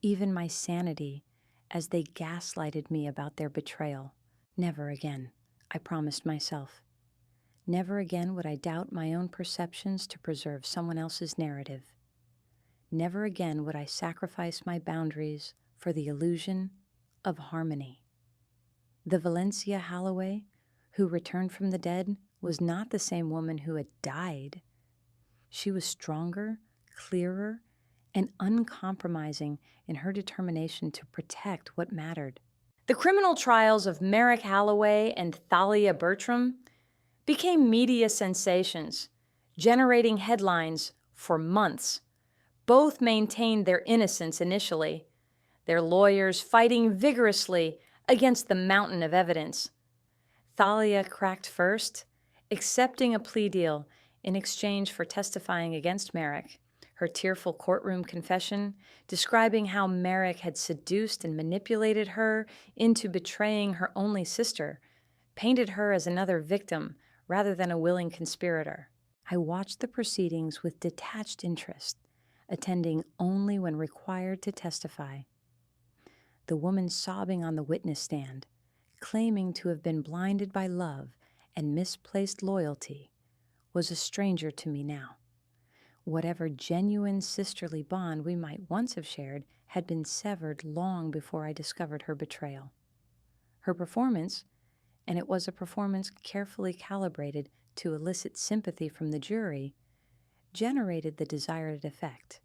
even my sanity, as they gaslighted me about their betrayal. Never again, I promised myself. Never again would I doubt my own perceptions to preserve someone else's narrative. Never again would I sacrifice my boundaries for the illusion of harmony. The Valencia Holloway, who returned from the dead, was not the same woman who had died. She was stronger, clearer, and uncompromising in her determination to protect what mattered. The criminal trials of Merrick Holloway and Thalia Bertram became media sensations, generating headlines for months. Both maintained their innocence initially, their lawyers fighting vigorously against the mountain of evidence. Thalia cracked first, accepting a plea deal in exchange for testifying against Merrick. Her tearful courtroom confession, describing how Merrick had seduced and manipulated her into betraying her only sister, painted her as another victim rather than a willing conspirator. I watched the proceedings with detached interest, attending only when required to testify. The woman sobbing on the witness stand, claiming to have been blinded by love and misplaced loyalty, was a stranger to me now. Whatever genuine sisterly bond we might once have shared had been severed long before I discovered her betrayal. Her performance, and it was a performance carefully calibrated to elicit sympathy from the jury, generated the desired effect.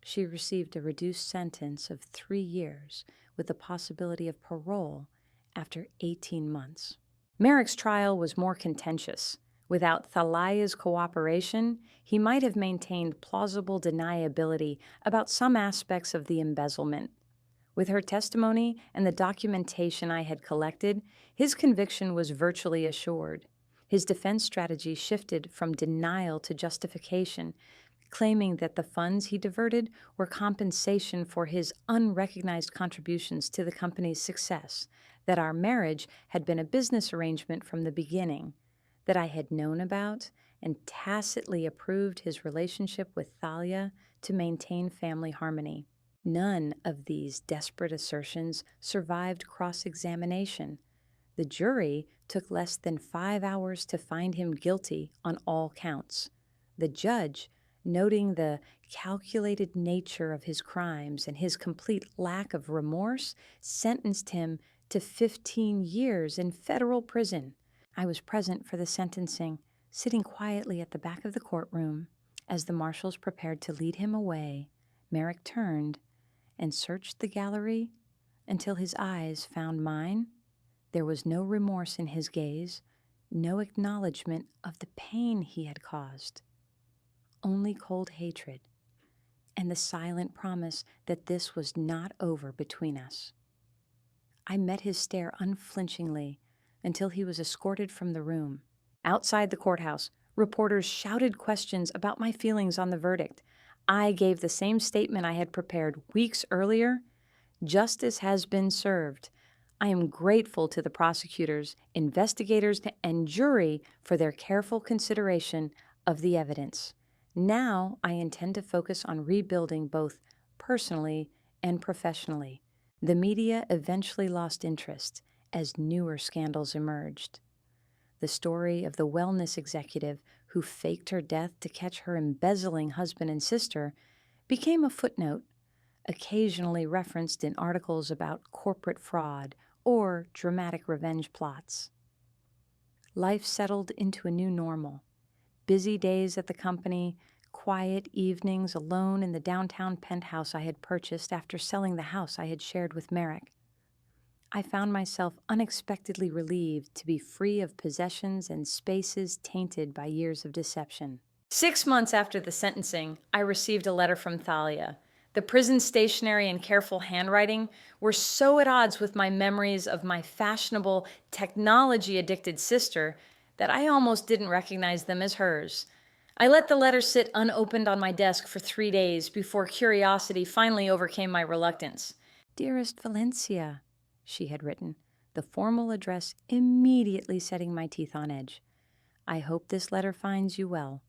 She received a reduced sentence of 3 years with the possibility of parole after 18 months. Merrick's trial was more contentious. Without Thalia's cooperation, he might have maintained plausible deniability about some aspects of the embezzlement. With her testimony and the documentation I had collected, his conviction was virtually assured. His defense strategy shifted from denial to justification, claiming that the funds he diverted were compensation for his unrecognized contributions to the company's success, that our marriage had been a business arrangement from the beginning, that I had known about and tacitly approved his relationship with Thalia to maintain family harmony. None of these desperate assertions survived cross-examination. The jury took less than 5 hours to find him guilty on all counts. The judge, noting the calculated nature of his crimes and his complete lack of remorse, sentenced him to 15 years in federal prison. I was present for the sentencing, sitting quietly at the back of the courtroom. As the marshals prepared to lead him away, Merrick turned and searched the gallery until his eyes found mine. There was no remorse in his gaze, no acknowledgement of the pain he had caused, only cold hatred and the silent promise that this was not over between us. I met his stare unflinchingly until he was escorted from the room. Outside the courthouse, reporters shouted questions about my feelings on the verdict. I gave the same statement I had prepared weeks earlier. Justice has been served. I am grateful to the prosecutors, investigators, and jury for their careful consideration of the evidence. Now I intend to focus on rebuilding both personally and professionally. The media eventually lost interest as newer scandals emerged. The story of the wellness executive who faked her death to catch her embezzling husband and sister became a footnote, occasionally referenced in articles about corporate fraud or dramatic revenge plots. Life settled into a new normal. Busy days at the company, quiet evenings alone in the downtown penthouse I had purchased after selling the house I had shared with Merrick. I found myself unexpectedly relieved to be free of possessions and spaces tainted by years of deception. 6 months after the sentencing, I received a letter from Thalia. The prison's stationery and careful handwriting were so at odds with my memories of my fashionable, technology-addicted sister that I almost didn't recognize them as hers. I let the letter sit unopened on my desk for 3 days before curiosity finally overcame my reluctance. "Dearest Valencia," she had written, the formal address immediately setting my teeth on edge. "I hope this letter finds you well,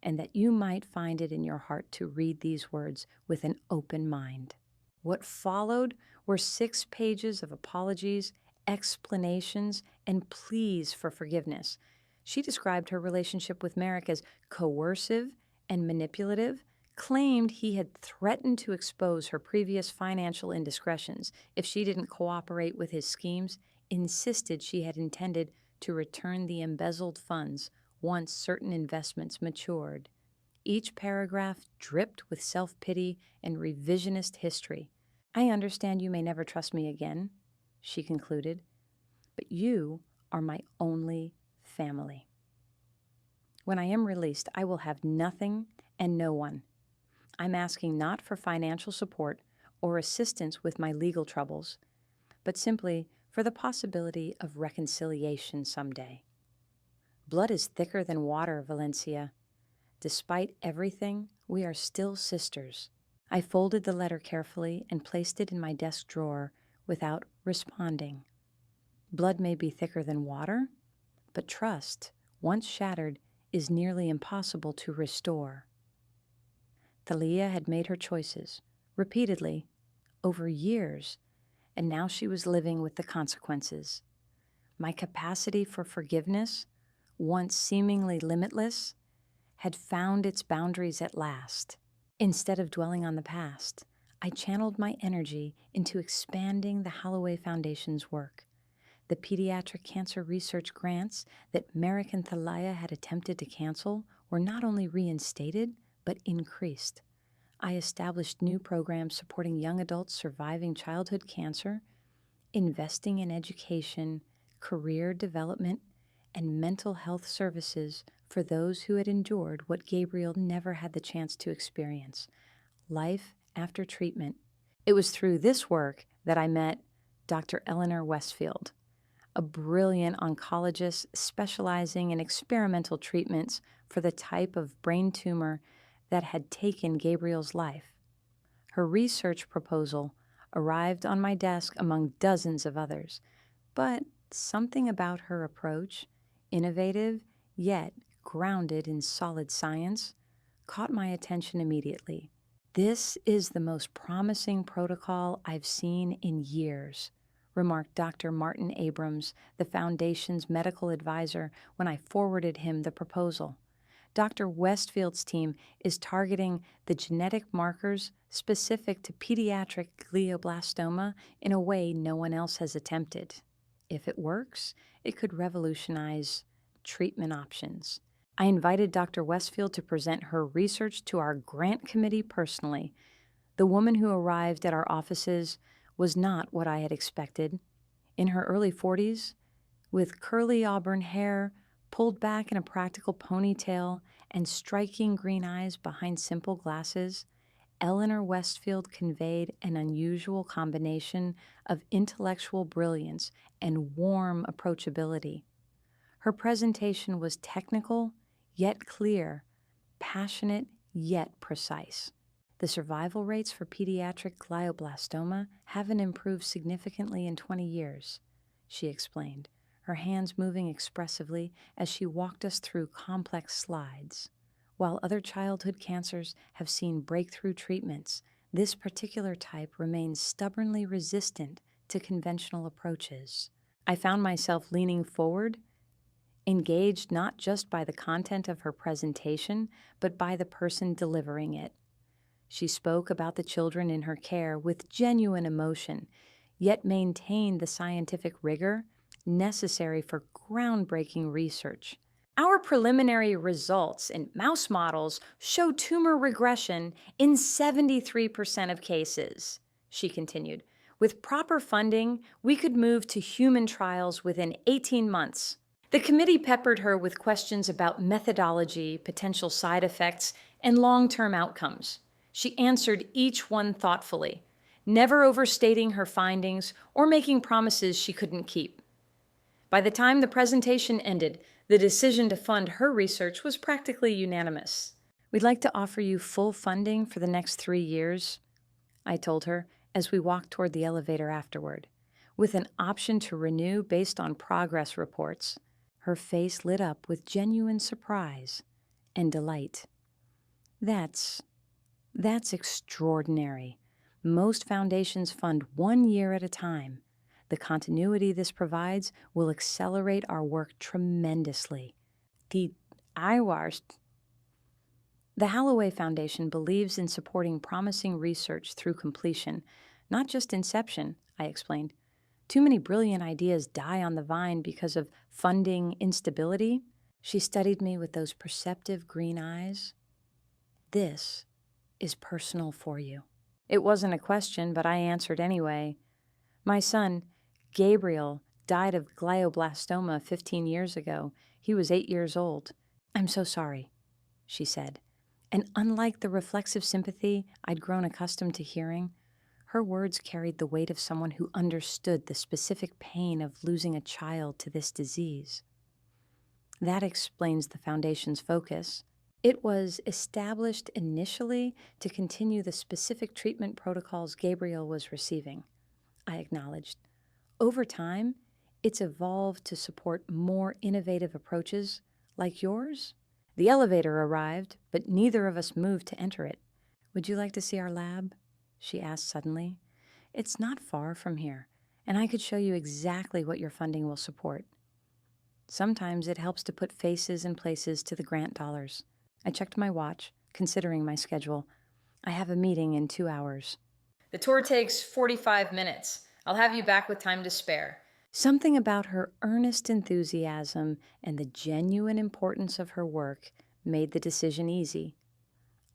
and that you might find it in your heart to read these words with an open mind." What followed were 6 pages of apologies, explanations, and pleas for forgiveness. She described her relationship with Merrick as coercive and manipulative, claimed he had threatened to expose her previous financial indiscretions if she didn't cooperate with his schemes, insisted she had intended to return the embezzled funds once certain investments matured. Each paragraph dripped with self-pity and revisionist history. "I understand you may never trust me again," she concluded, "but you are my only family. When I am released, I will have nothing and no one. I'm asking not for financial support or assistance with my legal troubles, but simply for the possibility of reconciliation someday. Blood is thicker than water, Valencia. Despite everything, we are still sisters." I folded the letter carefully and placed it in my desk drawer without responding. Blood may be thicker than water, but trust, once shattered, is nearly impossible to restore. Thalia had made her choices, repeatedly, over years, and now she was living with the consequences. My capacity for forgiveness, once seemingly limitless, had found its boundaries at last. Instead of dwelling on the past, I channeled my energy into expanding the Holloway Foundation's work. The pediatric cancer research grants that Merrick and Thalia had attempted to cancel were not only reinstated, but increased. I established new programs supporting young adults surviving childhood cancer, investing in education, career development, and mental health services for those who had endured what Gabriel never had the chance to experience, life after treatment. It was through this work that I met Dr. Eleanor Westfield, a brilliant oncologist specializing in experimental treatments for the type of brain tumor that had taken Gabriel's life. Her research proposal arrived on my desk among dozens of others, but something about her approach, innovative yet grounded in solid science, caught my attention immediately. "This is the most promising protocol I've seen in years," remarked Dr. Martin Abrams, the Foundation's medical advisor, when I forwarded him the proposal. Dr. Westfield's team is targeting the genetic markers specific to pediatric glioblastoma in a way no one else has attempted. If it works, it could revolutionize treatment options. I invited Dr. Westfield to present her research to our grant committee personally. The woman who arrived at our offices was not what I had expected. In her early 40s, with curly auburn hair pulled back in a practical ponytail and striking green eyes behind simple glasses, Eleanor Westfield conveyed an unusual combination of intellectual brilliance and warm approachability. Her presentation was technical, yet clear, passionate, yet precise. The survival rates for pediatric glioblastoma haven't improved significantly in 20 years, she explained, her hands moving expressively as she walked us through complex slides. While other childhood cancers have seen breakthrough treatments, this particular type remains stubbornly resistant to conventional approaches. I found myself leaning forward, engaged not just by the content of her presentation, but by the person delivering it. She spoke about the children in her care with genuine emotion, yet maintained the scientific rigor necessary for groundbreaking research. Our preliminary results in mouse models show tumor regression in 73% of cases, she continued. With proper funding, we could move to human trials within 18 months. The committee peppered her with questions about methodology, potential side effects, and long-term outcomes. She answered each one thoughtfully, never overstating her findings or making promises she couldn't keep. By the time the presentation ended, the decision to fund her research was practically unanimous. We'd like to offer you full funding for the next 3 years, I told her as we walked toward the elevator afterward, with an option to renew based on progress reports. Her face lit up with genuine surprise and delight. That's extraordinary. Most foundations fund 1 year at a time. The continuity this provides will accelerate our work tremendously. The Holloway Foundation believes in supporting promising research through completion, not just inception, I explained. Too many brilliant ideas die on the vine because of funding instability. She studied me with those perceptive green eyes. This is personal for you. It wasn't a question, but I answered anyway. My son, Gabriel, died of glioblastoma 15 years ago. He was 8 years old. I'm so sorry, she said. And unlike the reflexive sympathy I'd grown accustomed to hearing, her words carried the weight of someone who understood the specific pain of losing a child to this disease. That explains the Foundation's focus. It was established initially to continue the specific treatment protocols Gabriel was receiving, I acknowledged. Over time, it's evolved to support more innovative approaches like yours. The elevator arrived, but neither of us moved to enter it. Would you like to see our lab? She asked suddenly. It's not far from here, and I could show you exactly what your funding will support. Sometimes it helps to put faces and places to the grant dollars. I checked my watch, considering my schedule. I have a meeting in 2 hours. The tour takes 45 minutes. I'll have you back with time to spare. Something about her earnest enthusiasm and the genuine importance of her work made the decision easy.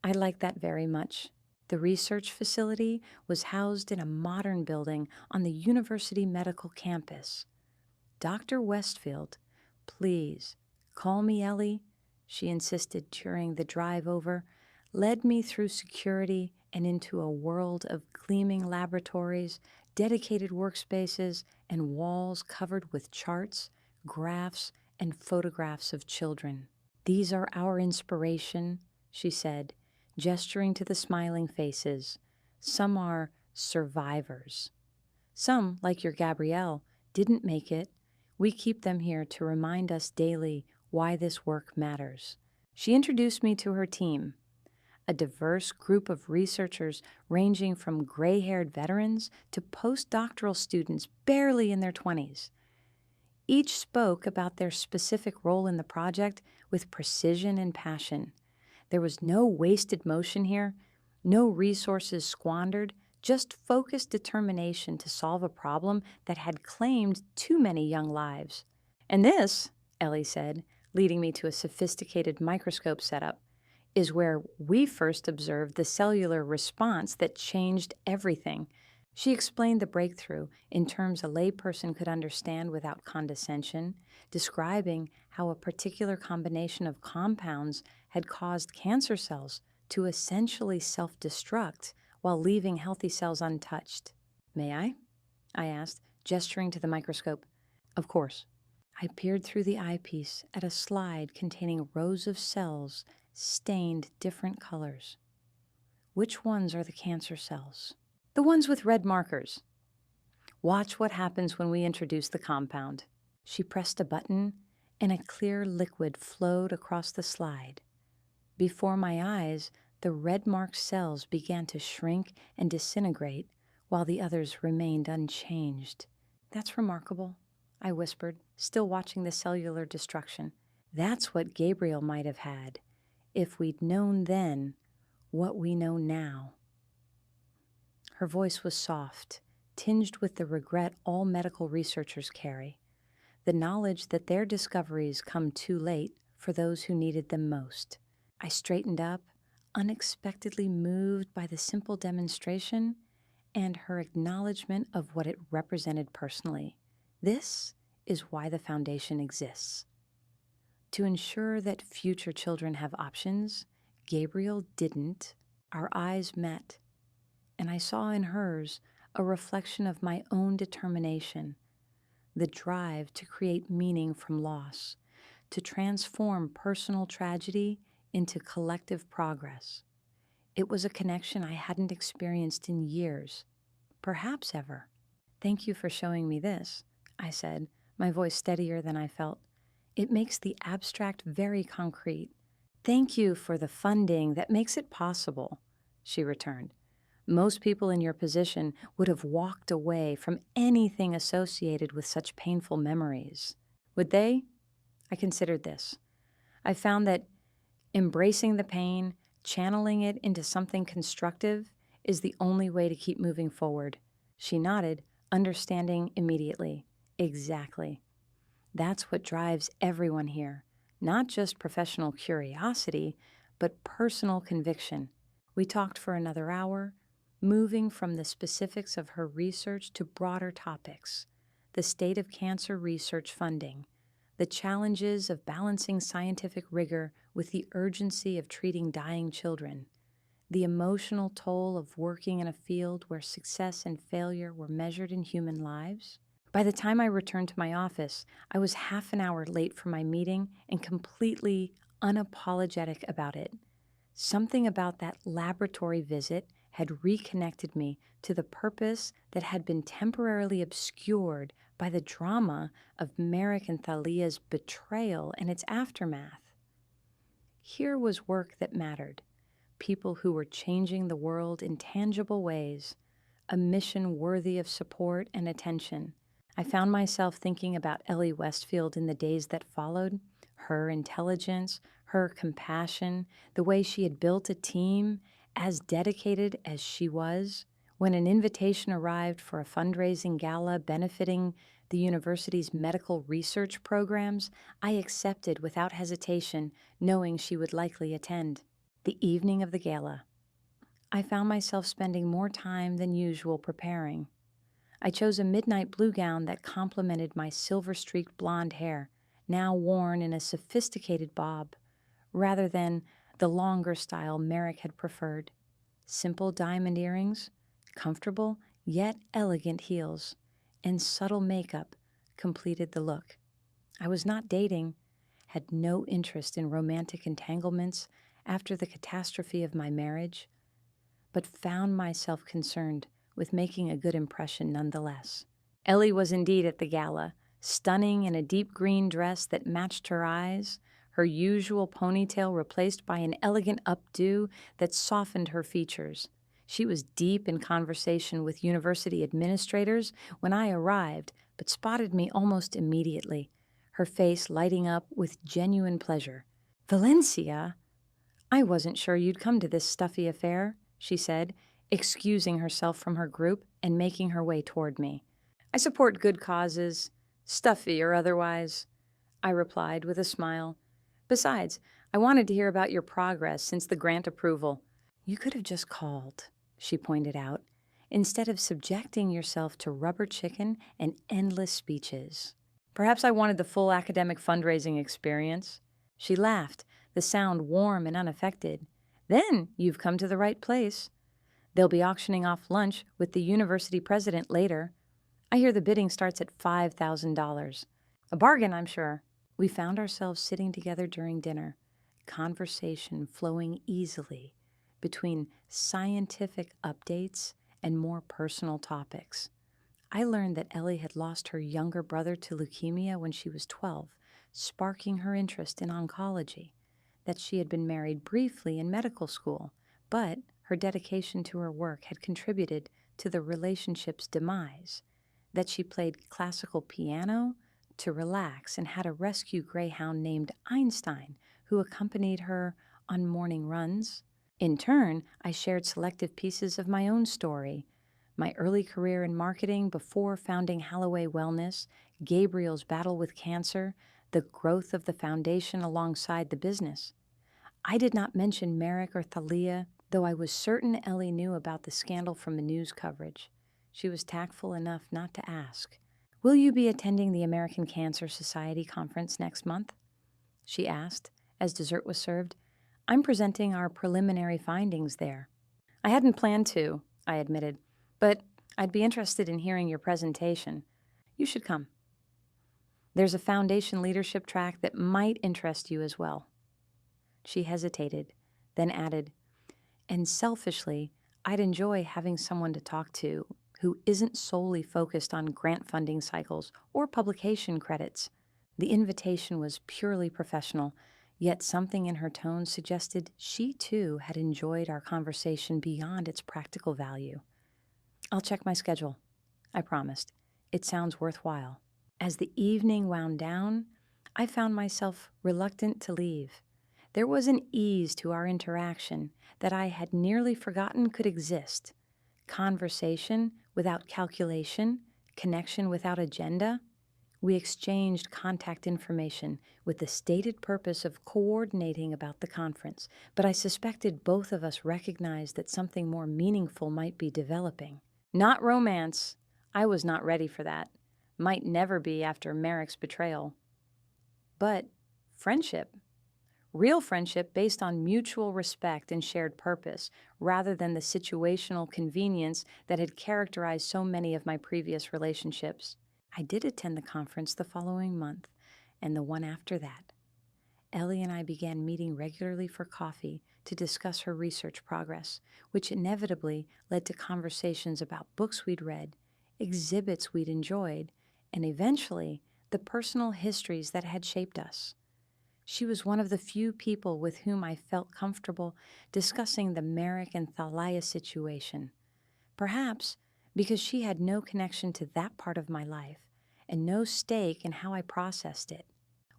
I liked that very much. The research facility was housed in a modern building on the university medical campus. Dr. Westfield, please, call me Ellie, she insisted during the drive over, led me through security and into a world of gleaming laboratories, dedicated workspaces, and walls covered with charts, graphs, and photographs of children. These are our inspiration, she said, gesturing to the smiling faces. Some are survivors. Some, like your Gabrielle, didn't make it. We keep them here to remind us daily why this work matters. She introduced me to her team, a diverse group of researchers ranging from gray-haired veterans to postdoctoral students barely in their 20s. Each spoke about their specific role in the project with precision and passion. There was no wasted motion here, no resources squandered, just focused determination to solve a problem that had claimed too many young lives. And this, Ellie said, leading me to a sophisticated microscope setup, is where we first observed the cellular response that changed everything. She explained the breakthrough in terms a layperson could understand without condescension, describing how a particular combination of compounds had caused cancer cells to essentially self-destruct while leaving healthy cells untouched. "May I?" I asked, gesturing to the microscope. "Of course." I peered through the eyepiece at a slide containing rows of cells stained different colors. "Which ones are the cancer cells?" "The ones with red markers." "Watch what happens when we introduce the compound." She pressed a button, and a clear liquid flowed across the slide. Before my eyes, the red-marked cells began to shrink and disintegrate, while the others remained unchanged. "That's remarkable," I whispered, still watching the cellular destruction. "That's what Gabriel might have had, if we'd known then what we know now." Her voice was soft, tinged with the regret all medical researchers carry, the knowledge that their discoveries come too late for those who needed them most. I straightened up, unexpectedly moved by the simple demonstration and her acknowledgement of what it represented personally. This is why the foundation exists. To ensure that future children have options, Gabriel didn't. Our eyes met, and I saw in hers a reflection of my own determination, the drive to create meaning from loss, to transform personal tragedy into collective progress. It was a connection I hadn't experienced in years, perhaps ever. "Thank you for showing me this," I said, my voice steadier than I felt. "It makes the abstract very concrete." "Thank you for the funding that makes it possible," she returned. "Most people in your position would have walked away from anything associated with such painful memories." Would they? I considered this. I found that embracing the pain, channeling it into something constructive, is the only way to keep moving forward. She nodded, understanding immediately. Exactly. That's what drives everyone here. Not just professional curiosity, but personal conviction. We talked for another hour, moving from the specifics of her research to broader topics: the state of cancer research funding, the challenges of balancing scientific rigor with the urgency of treating dying children, the emotional toll of working in a field where success and failure were measured in human lives. By the time I returned to my office, I was half an hour late for my meeting and completely unapologetic about it. Something about that laboratory visit had reconnected me to the purpose that had been temporarily obscured by the drama of Merrick and Thalia's betrayal and its aftermath. Here was work that mattered, people who were changing the world in tangible ways, a mission worthy of support and attention. I found myself thinking about Ellie Westfield in the days that followed, her intelligence, her compassion, the way she had built a team as dedicated as she was. When an invitation arrived for a fundraising gala benefiting the university's medical research programs, I accepted without hesitation, knowing she would likely attend. The evening of the gala, I found myself spending more time than usual preparing. I chose a midnight blue gown that complemented my silver-streaked blonde hair, now worn in a sophisticated bob, rather than the longer style Merrick had preferred. Simple diamond earrings, comfortable yet elegant heels, and subtle makeup completed the look. I was not dating, had no interest in romantic entanglements after the catastrophe of my marriage, but found myself concerned with making a good impression nonetheless. Ellie was indeed at the gala, stunning in a deep green dress that matched her eyes, her usual ponytail replaced by an elegant updo that softened her features. She was deep in conversation with university administrators when I arrived, but spotted me almost immediately, her face lighting up with genuine pleasure. "Valencia? I wasn't sure you'd come to this stuffy affair," she said, excusing herself from her group and making her way toward me. "I support good causes, stuffy or otherwise," I replied with a smile. "Besides, I wanted to hear about your progress since the grant approval." "You could have just called," she pointed out, "instead of subjecting yourself to rubber chicken and endless speeches." "Perhaps I wanted the full academic fundraising experience." She laughed, the sound warm and unaffected. "Then you've come to the right place. They'll be auctioning off lunch with the university president later. I hear the bidding starts at $5,000. A bargain, I'm sure." We found ourselves sitting together during dinner, conversation flowing easily between scientific updates and more personal topics. I learned that Ellie had lost her younger brother to leukemia when she was 12, sparking her interest in oncology, that she had been married briefly in medical school, but her dedication to her work had contributed to the relationship's demise, that she played classical piano to relax and had a rescue greyhound named Einstein who accompanied her on morning runs. In turn, I shared selective pieces of my own story, my early career in marketing before founding Halloway Wellness, Gabriel's battle with cancer, the growth of the foundation alongside the business. I did not mention Merrick or Thalia, though I was certain Ellie knew about the scandal from the news coverage. She was tactful enough not to ask. "Will you be attending the American Cancer Society conference next month?" she asked, as dessert was served. "I'm presenting our preliminary findings there." "I hadn't planned to," I admitted, "but I'd be interested in hearing your presentation. You should come. There's a foundation leadership track that might interest you as well." She hesitated, then added, "And selfishly, I'd enjoy having someone to talk to who isn't solely focused on grant funding cycles or publication credits." The invitation was purely professional, yet something in her tone suggested she too had enjoyed our conversation beyond its practical value. "I'll check my schedule," I promised. "It sounds worthwhile." As the evening wound down, I found myself reluctant to leave. There was an ease to our interaction that I had nearly forgotten could exist. Conversation without calculation, connection without agenda. We exchanged contact information with the stated purpose of coordinating about the conference, but I suspected both of us recognized that something more meaningful might be developing. Not romance. I was not ready for that. Might never be after Merrick's betrayal. But friendship. Real friendship based on mutual respect and shared purpose, rather than the situational convenience that had characterized so many of my previous relationships. I did attend the conference the following month, and the one after that. Ellie and I began meeting regularly for coffee to discuss her research progress, which inevitably led to conversations about books we'd read, exhibits we'd enjoyed, and eventually the personal histories that had shaped us. She was one of the few people with whom I felt comfortable discussing the Merrick and Thalia situation, perhaps because she had no connection to that part of my life and no stake in how I processed it.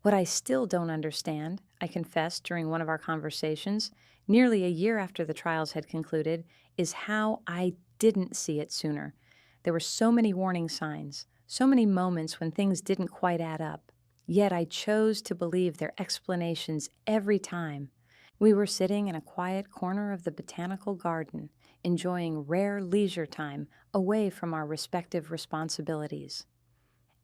"What I still don't understand," I confessed during one of our conversations, nearly a year after the trials had concluded, "is how I didn't see it sooner. There were so many warning signs, so many moments when things didn't quite add up. Yet I chose to believe their explanations every time." We were sitting in a quiet corner of the botanical garden, enjoying rare leisure time away from our respective responsibilities.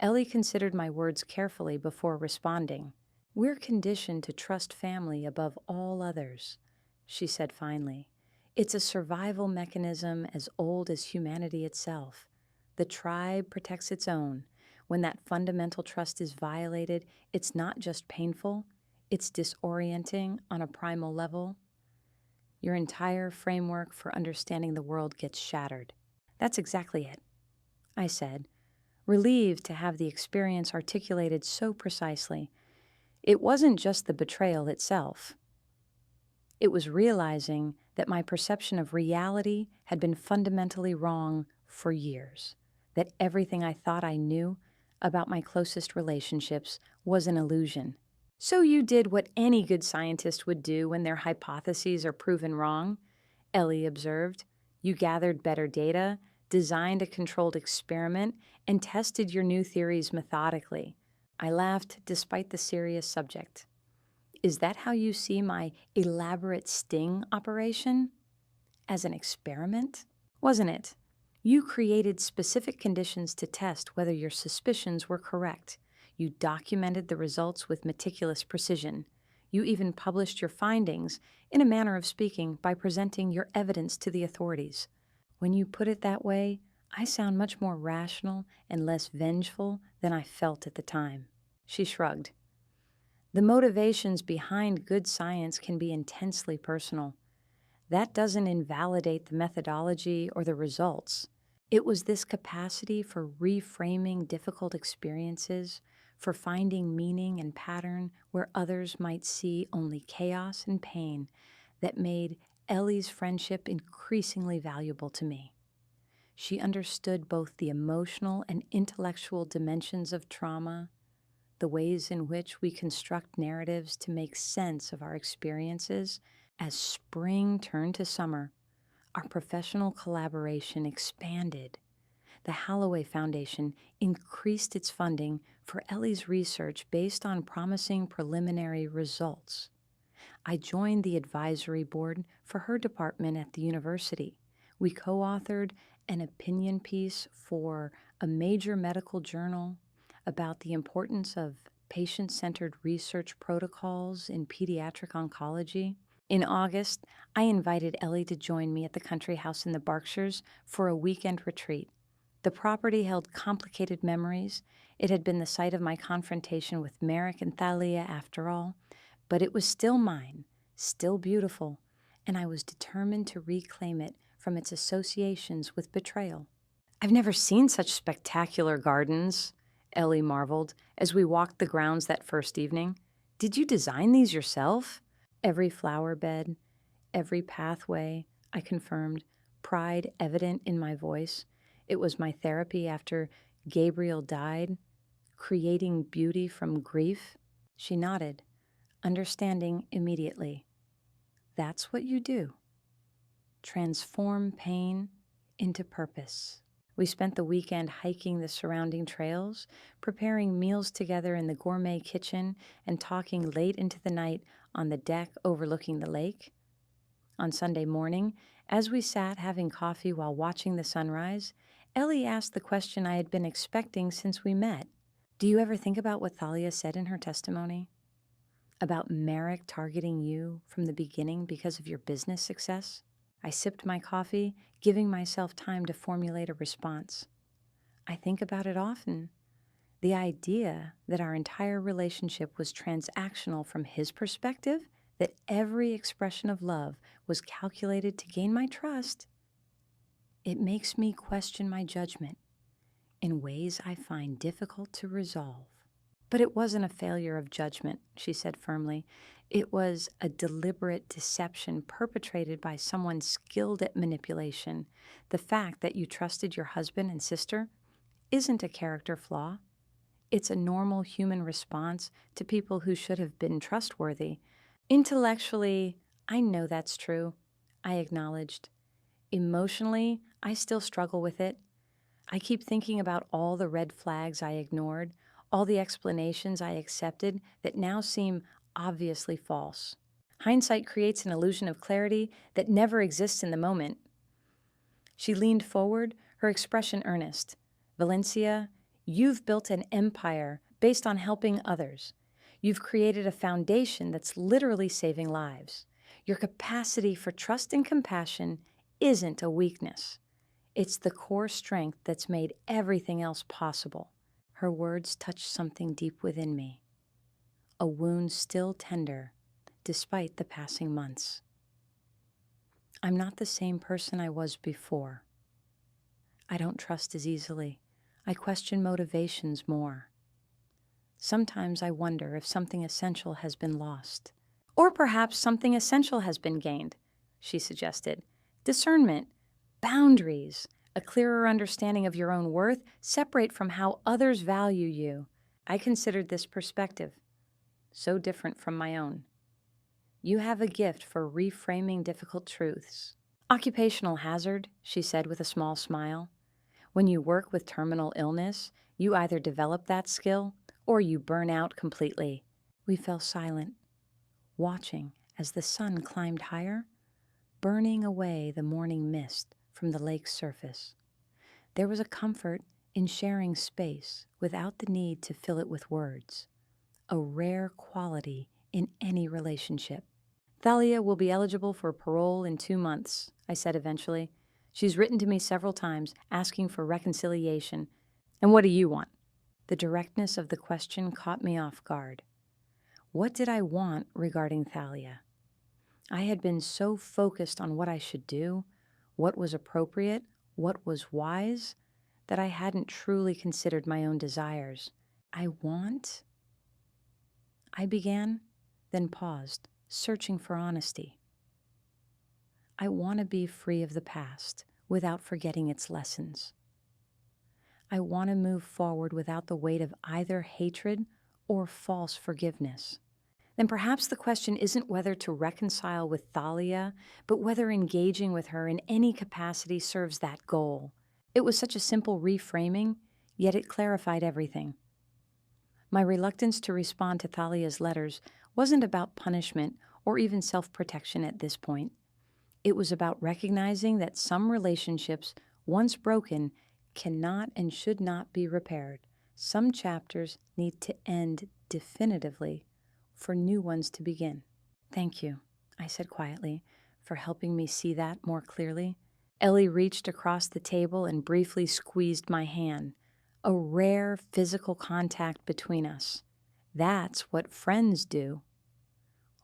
Ellie considered my words carefully before responding. "We're conditioned to trust family above all others," she said finally. "It's a survival mechanism as old as humanity itself. The tribe protects its own. When that fundamental trust is violated, it's not just painful, it's disorienting on a primal level. Your entire framework for understanding the world gets shattered." "That's exactly it," I said, relieved to have the experience articulated so precisely. It wasn't just the betrayal itself. It was realizing that my perception of reality had been fundamentally wrong for years, that everything I thought I knew about my closest relationships was an illusion. So you did what any good scientist would do when their hypotheses are proven wrong, Ellie observed. You gathered better data, designed a controlled experiment, and tested your new theories methodically. I laughed despite the serious subject. Is that how you see my elaborate sting operation? As an experiment? Wasn't it? You created specific conditions to test whether your suspicions were correct. You documented the results with meticulous precision. You even published your findings, in a manner of speaking, by presenting your evidence to the authorities. When you put it that way, I sound much more rational and less vengeful than I felt at the time. She shrugged. The motivations behind good science can be intensely personal. That doesn't invalidate the methodology or the results. It was this capacity for reframing difficult experiences, for finding meaning and pattern where others might see only chaos and pain, that made Ellie's friendship increasingly valuable to me. She understood both the emotional and intellectual dimensions of trauma, the ways in which we construct narratives to make sense of our experiences. As spring turned to summer, our professional collaboration expanded. The Holloway Foundation increased its funding for Ellie's research based on promising preliminary results. I joined the advisory board for her department at the university. We co-authored an opinion piece for a major medical journal about the importance of patient-centered research protocols in pediatric oncology. In August, I invited Ellie to join me at the country house in the Berkshires for a weekend retreat. The property held complicated memories. It had been the site of my confrontation with Merrick and Thalia after all, but it was still mine, still beautiful, and I was determined to reclaim it from its associations with betrayal. I've never seen such spectacular gardens, Ellie marveled as we walked the grounds that first evening. Did you design these yourself? Every flower bed, every pathway, I confirmed, pride evident in my voice. It was my therapy after Gabriel died, creating beauty from grief. She nodded, understanding immediately. That's what you do. Transform pain into purpose. We spent the weekend hiking the surrounding trails, preparing meals together in the gourmet kitchen, and talking late into the night on the deck overlooking the lake. On Sunday morning, as we sat having coffee while watching the sunrise, Ellie asked the question I had been expecting since we met. Do you ever think about what Thalia said in her testimony? About Merrick targeting you from the beginning because of your business success? I sipped my coffee, giving myself time to formulate a response. I think about it often. The idea that our entire relationship was transactional from his perspective, that every expression of love was calculated to gain my trust, it makes me question my judgment in ways I find difficult to resolve. But it wasn't a failure of judgment, she said firmly. It was a deliberate deception perpetrated by someone skilled at manipulation. The fact that you trusted your husband and sister isn't a character flaw. It's a normal human response to people who should have been trustworthy. Intellectually, I know that's true, I acknowledged. Emotionally, I still struggle with it. I keep thinking about all the red flags I ignored, all the explanations I accepted that now seem obviously false. Hindsight creates an illusion of clarity that never exists in the moment. She leaned forward, her expression earnest. Valencia, you've built an empire based on helping others. You've created a foundation that's literally saving lives. Your capacity for trust and compassion isn't a weakness. It's the core strength that's made everything else possible. Her words touched something deep within me, a wound still tender despite the passing months. I'm not the same person I was before. I don't trust as easily. I question motivations more. Sometimes I wonder if something essential has been lost. Or perhaps something essential has been gained, she suggested. Discernment, boundaries, a clearer understanding of your own worth separate from how others value you. I considered this perspective, so different from my own. You have a gift for reframing difficult truths. Occupational hazard, she said with a small smile. When you work with terminal illness, you either develop that skill or you burn out completely. We fell silent, watching as the sun climbed higher, burning away the morning mist from the lake's surface. There was a comfort in sharing space without the need to fill it with words, a rare quality in any relationship. Thalia will be eligible for parole in 2 months, I said eventually. She's written to me several times asking for reconciliation. And what do you want? The directness of the question caught me off guard. What did I want regarding Thalia? I had been so focused on what I should do, what was appropriate, what was wise, that I hadn't truly considered my own desires. I began, then paused, searching for honesty. I want to be free of the past without forgetting its lessons. I want to move forward without the weight of either hatred or false forgiveness. Then perhaps the question isn't whether to reconcile with Thalia, but whether engaging with her in any capacity serves that goal. It was such a simple reframing, yet it clarified everything. My reluctance to respond to Thalia's letters wasn't about punishment or even self-protection at this point. It was about recognizing that some relationships, once broken, cannot and should not be repaired. Some chapters need to end definitively for new ones to begin. Thank you, I said quietly, for helping me see that more clearly. Ellie reached across the table and briefly squeezed my hand, a rare physical contact between us. That's what friends do.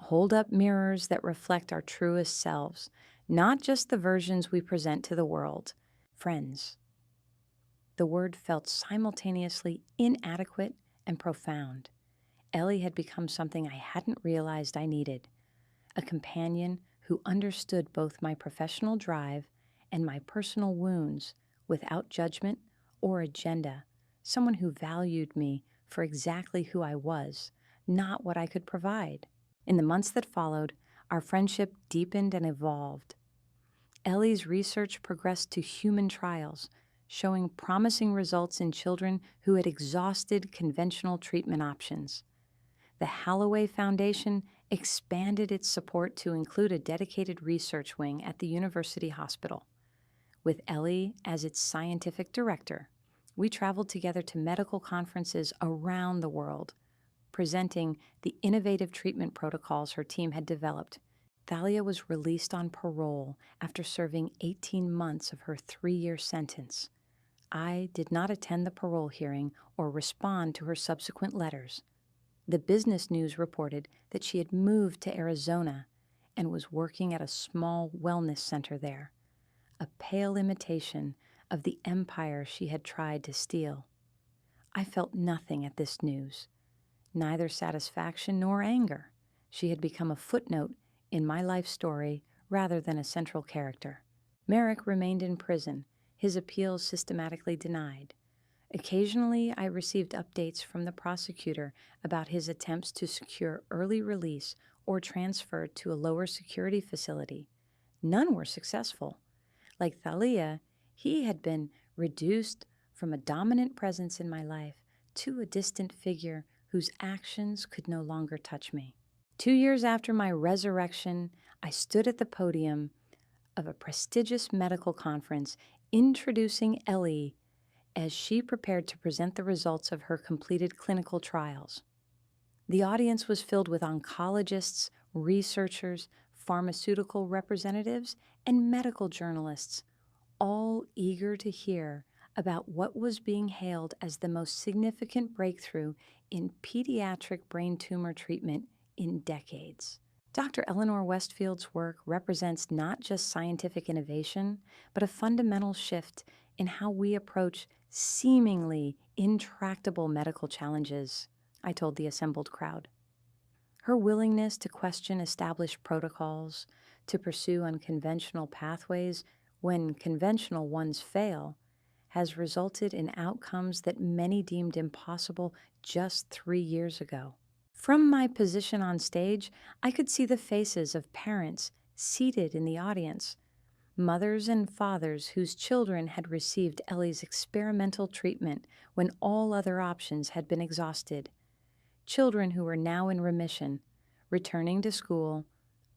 Hold up mirrors that reflect our truest selves, not just the versions we present to the world. Friends. The word felt simultaneously inadequate and profound. Ellie had become something I hadn't realized I needed, a companion who understood both my professional drive and my personal wounds without judgment or agenda, someone who valued me for exactly who I was, not what I could provide. In the months that followed, our friendship deepened and evolved. Ellie's research progressed to human trials, showing promising results in children who had exhausted conventional treatment options. The Halloway Foundation expanded its support to include a dedicated research wing at the University Hospital. With Ellie as its scientific director, we traveled together to medical conferences around the world, presenting the innovative treatment protocols her team had developed. Thalia was released on parole after serving 18 months of her 3-year sentence. I did not attend the parole hearing or respond to her subsequent letters. The business news reported that she had moved to Arizona and was working at a small wellness center there, a pale imitation of the empire she had tried to steal. I felt nothing at this news, neither satisfaction nor anger. She had become a footnote in my life story rather than a central character. Merrick remained in prison, his appeals systematically denied. Occasionally, I received updates from the prosecutor about his attempts to secure early release or transfer to a lower security facility. None were successful. Like Thalia, he had been reduced from a dominant presence in my life to a distant figure whose actions could no longer touch me. 2 years after my resurrection, I stood at the podium of a prestigious medical conference introducing Ellie as she prepared to present the results of her completed clinical trials. The audience was filled with oncologists, researchers, pharmaceutical representatives, and medical journalists, all eager to hear about what was being hailed as the most significant breakthrough in pediatric brain tumor treatment in decades. Dr. Eleanor Westfield's work represents not just scientific innovation, but a fundamental shift in how we approach seemingly intractable medical challenges. I told the assembled crowd. Her willingness to question established protocols, to pursue unconventional pathways when conventional ones fail, has resulted in outcomes that many deemed impossible just 3 years ago. From my position on stage, I could see the faces of parents seated in the audience, mothers and fathers whose children had received Ellie's experimental treatment when all other options had been exhausted, children who were now in remission, returning to school,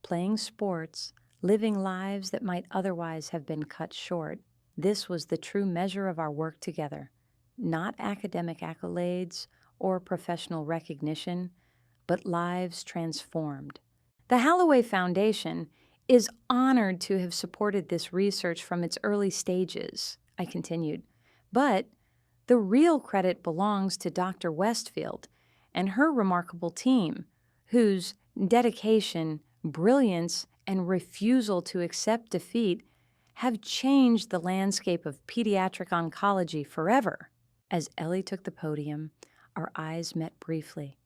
playing sports, living lives that might otherwise have been cut short. This was the true measure of our work together, not academic accolades or professional recognition, but lives transformed. The Halloway Foundation is honored to have supported this research from its early stages, I continued, but the real credit belongs to Dr. Westfield and her remarkable team, whose dedication, brilliance, and refusal to accept defeat have changed the landscape of pediatric oncology forever. As Ellie took the podium, our eyes met briefly.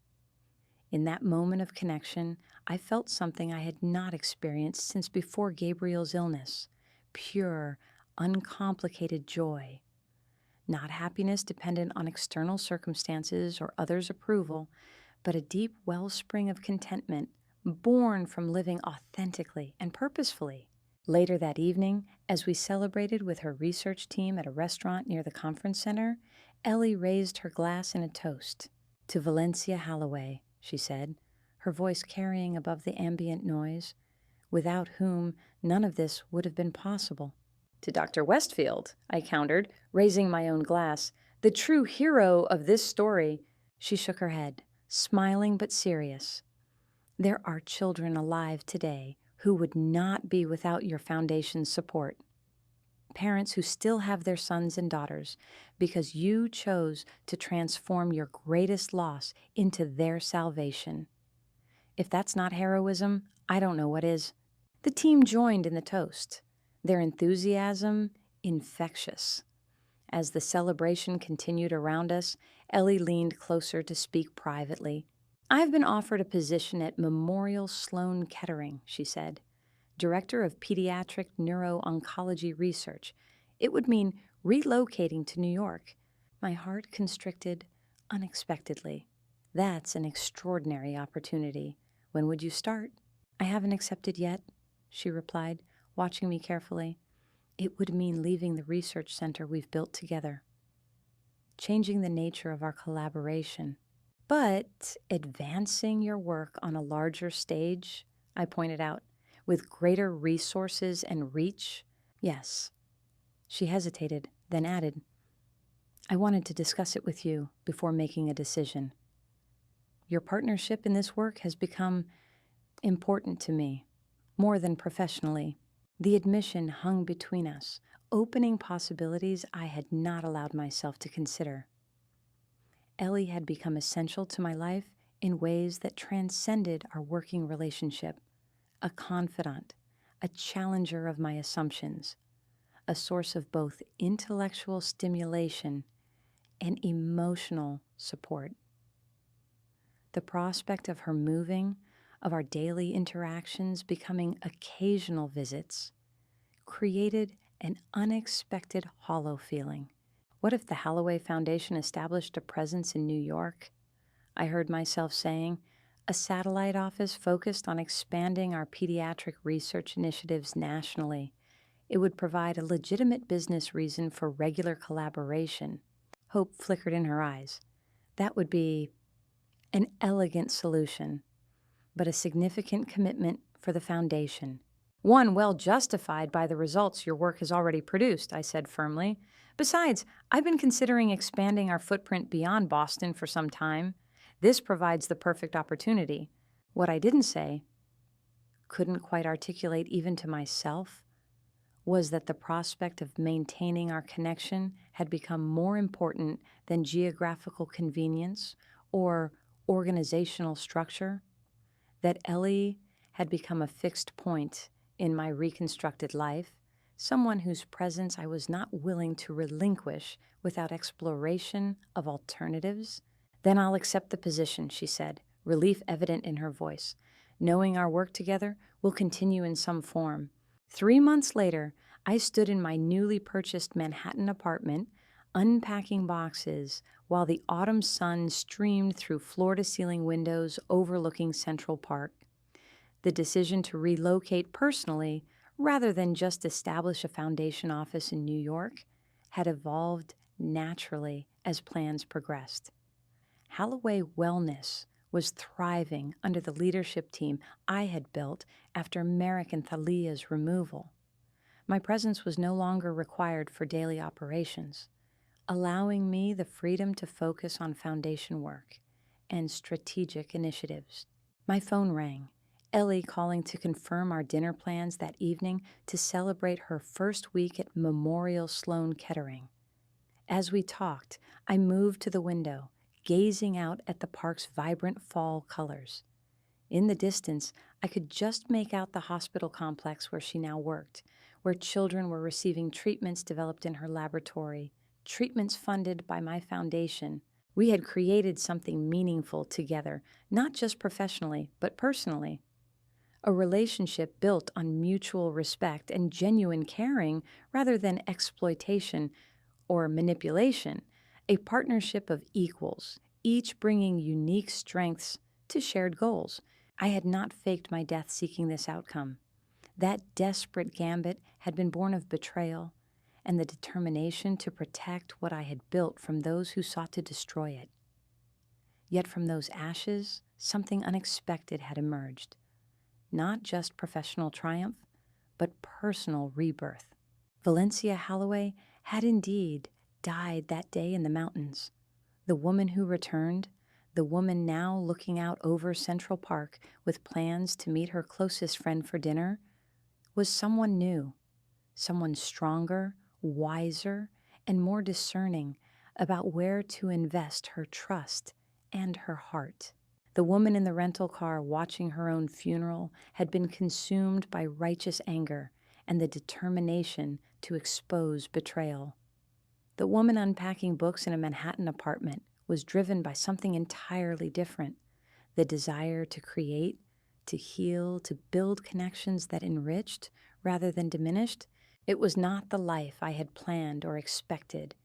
In that moment of connection, I felt something I had not experienced since before Gabriel's illness: pure, uncomplicated joy. Not happiness dependent on external circumstances or others' approval, but a deep wellspring of contentment born from living authentically and purposefully. Later that evening, as we celebrated with her research team at a restaurant near the conference center, Ellie raised her glass in a toast. "To Valencia Halloway," she said, her voice carrying above the ambient noise, without whom none of this would have been possible. "To Dr. Westfield," I countered, raising my own glass, "the true hero of this story." She shook her head, smiling but serious. "There are children alive today who would not be without your foundation's support. Parents who still have their sons and daughters because you chose to transform your greatest loss into their salvation. If that's not heroism, I don't know what is." The team joined in the toast, their enthusiasm infectious. As the celebration continued around us, Ellie leaned closer to speak privately. "I've been offered a position at Memorial Sloan Kettering," she said, Director of Pediatric Neuro-Oncology Research. It would mean relocating to New York. My heart constricted unexpectedly. "That's an extraordinary opportunity. When would you start?" "I haven't accepted yet," she replied, watching me carefully. "It would mean leaving the research center we've built together, changing the nature of our collaboration. But advancing your work on a larger stage," I pointed out, "with greater resources and reach, yes." She hesitated, then added, "I wanted to discuss it with you before making a decision. Your partnership in this work has become important to me, more than professionally. The admission hung between us, opening possibilities I had not allowed myself to consider. Ellie had become essential to my life in ways that transcended our working relationship. A confidant, a challenger of my assumptions, a source of both intellectual stimulation and emotional support. The prospect of her moving, of our daily interactions becoming occasional visits, created an unexpected hollow feeling. What if the Halloway Foundation established a presence in New York? I heard myself saying, a satellite office focused on expanding our pediatric research initiatives nationally. It would provide a legitimate business reason for regular collaboration. Hope flickered in her eyes. That would be an elegant solution, but a significant commitment for the foundation. One well justified by the results your work has already produced, I said firmly. Besides, I've been considering expanding our footprint beyond Boston for some time. This provides the perfect opportunity. What I didn't say, couldn't quite articulate even to myself, was that the prospect of maintaining our connection had become more important than geographical convenience or organizational structure, that Ellie had become a fixed point in my reconstructed life, someone whose presence I was not willing to relinquish without exploration of alternatives. Then I'll accept the position, she said, relief evident in her voice. Knowing our work together will continue in some form. 3 months later, I stood in my newly purchased Manhattan apartment, unpacking boxes, while the autumn sun streamed through floor-to-ceiling windows overlooking Central Park. The decision to relocate personally, rather than just establish a foundation office in New York, had evolved naturally as plans progressed. Holloway Wellness was thriving under the leadership team I had built after Merrick and Thalia's removal. My presence was no longer required for daily operations, allowing me the freedom to focus on foundation work and strategic initiatives. My phone rang, Ellie calling to confirm our dinner plans that evening to celebrate her first week at Memorial Sloan Kettering. As we talked, I moved to the window, gazing out at the park's vibrant fall colors. In the distance, I could just make out the hospital complex where she now worked, where children were receiving treatments developed in her laboratory, treatments funded by my foundation. We had created something meaningful together, not just professionally, but personally. A relationship built on mutual respect and genuine caring rather than exploitation or manipulation, a partnership of equals, each bringing unique strengths to shared goals. I had not faked my death seeking this outcome. That desperate gambit had been born of betrayal and the determination to protect what I had built from those who sought to destroy it. Yet from those ashes, something unexpected had emerged. Not just professional triumph, but personal rebirth. Valencia Holloway had indeed died that day in the mountains. The woman who returned, the woman now looking out over Central Park with plans to meet her closest friend for dinner, was someone new, someone stronger, wiser, and more discerning about where to invest her trust and her heart. The woman in the rental car watching her own funeral had been consumed by righteous anger and the determination to expose betrayal. The woman unpacking books in a Manhattan apartment was driven by something entirely different, the desire to create, to heal, to build connections that enriched rather than diminished. It was not the life I had planned or expected.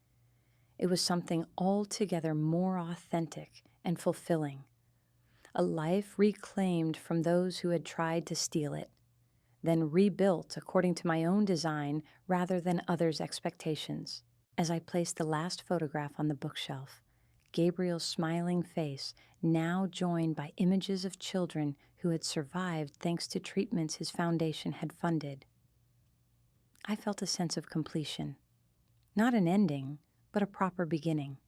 It was something altogether more authentic and fulfilling, a life reclaimed from those who had tried to steal it, then rebuilt according to my own design rather than others' expectations. As I placed the last photograph on the bookshelf, Gabriel's smiling face, now joined by images of children who had survived thanks to treatments his foundation had funded, I felt a sense of completion. Not an ending, but a proper beginning.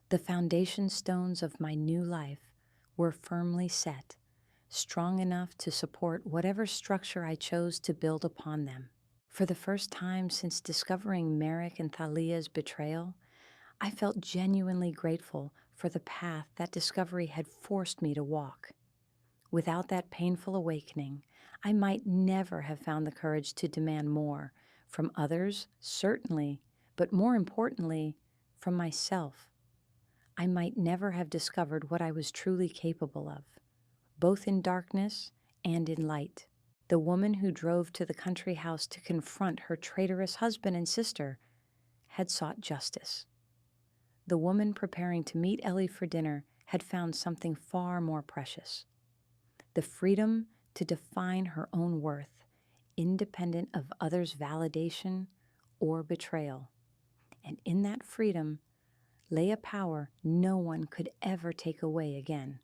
The foundation stones of my new life were firmly set, strong enough to support whatever structure I chose to build upon them. For the first time since discovering Merrick and Thalia's betrayal, I felt genuinely grateful for the path that discovery had forced me to walk. Without that painful awakening, I might never have found the courage to demand more from others, certainly, but more importantly, from myself. I might never have discovered what I was truly capable of, both in darkness and in light. The woman who drove to the country house to confront her traitorous husband and sister had sought justice. The woman preparing to meet Ellie for dinner had found something far more precious: the freedom to define her own worth, independent of others' validation or betrayal. And in that freedom lay a power no one could ever take away again.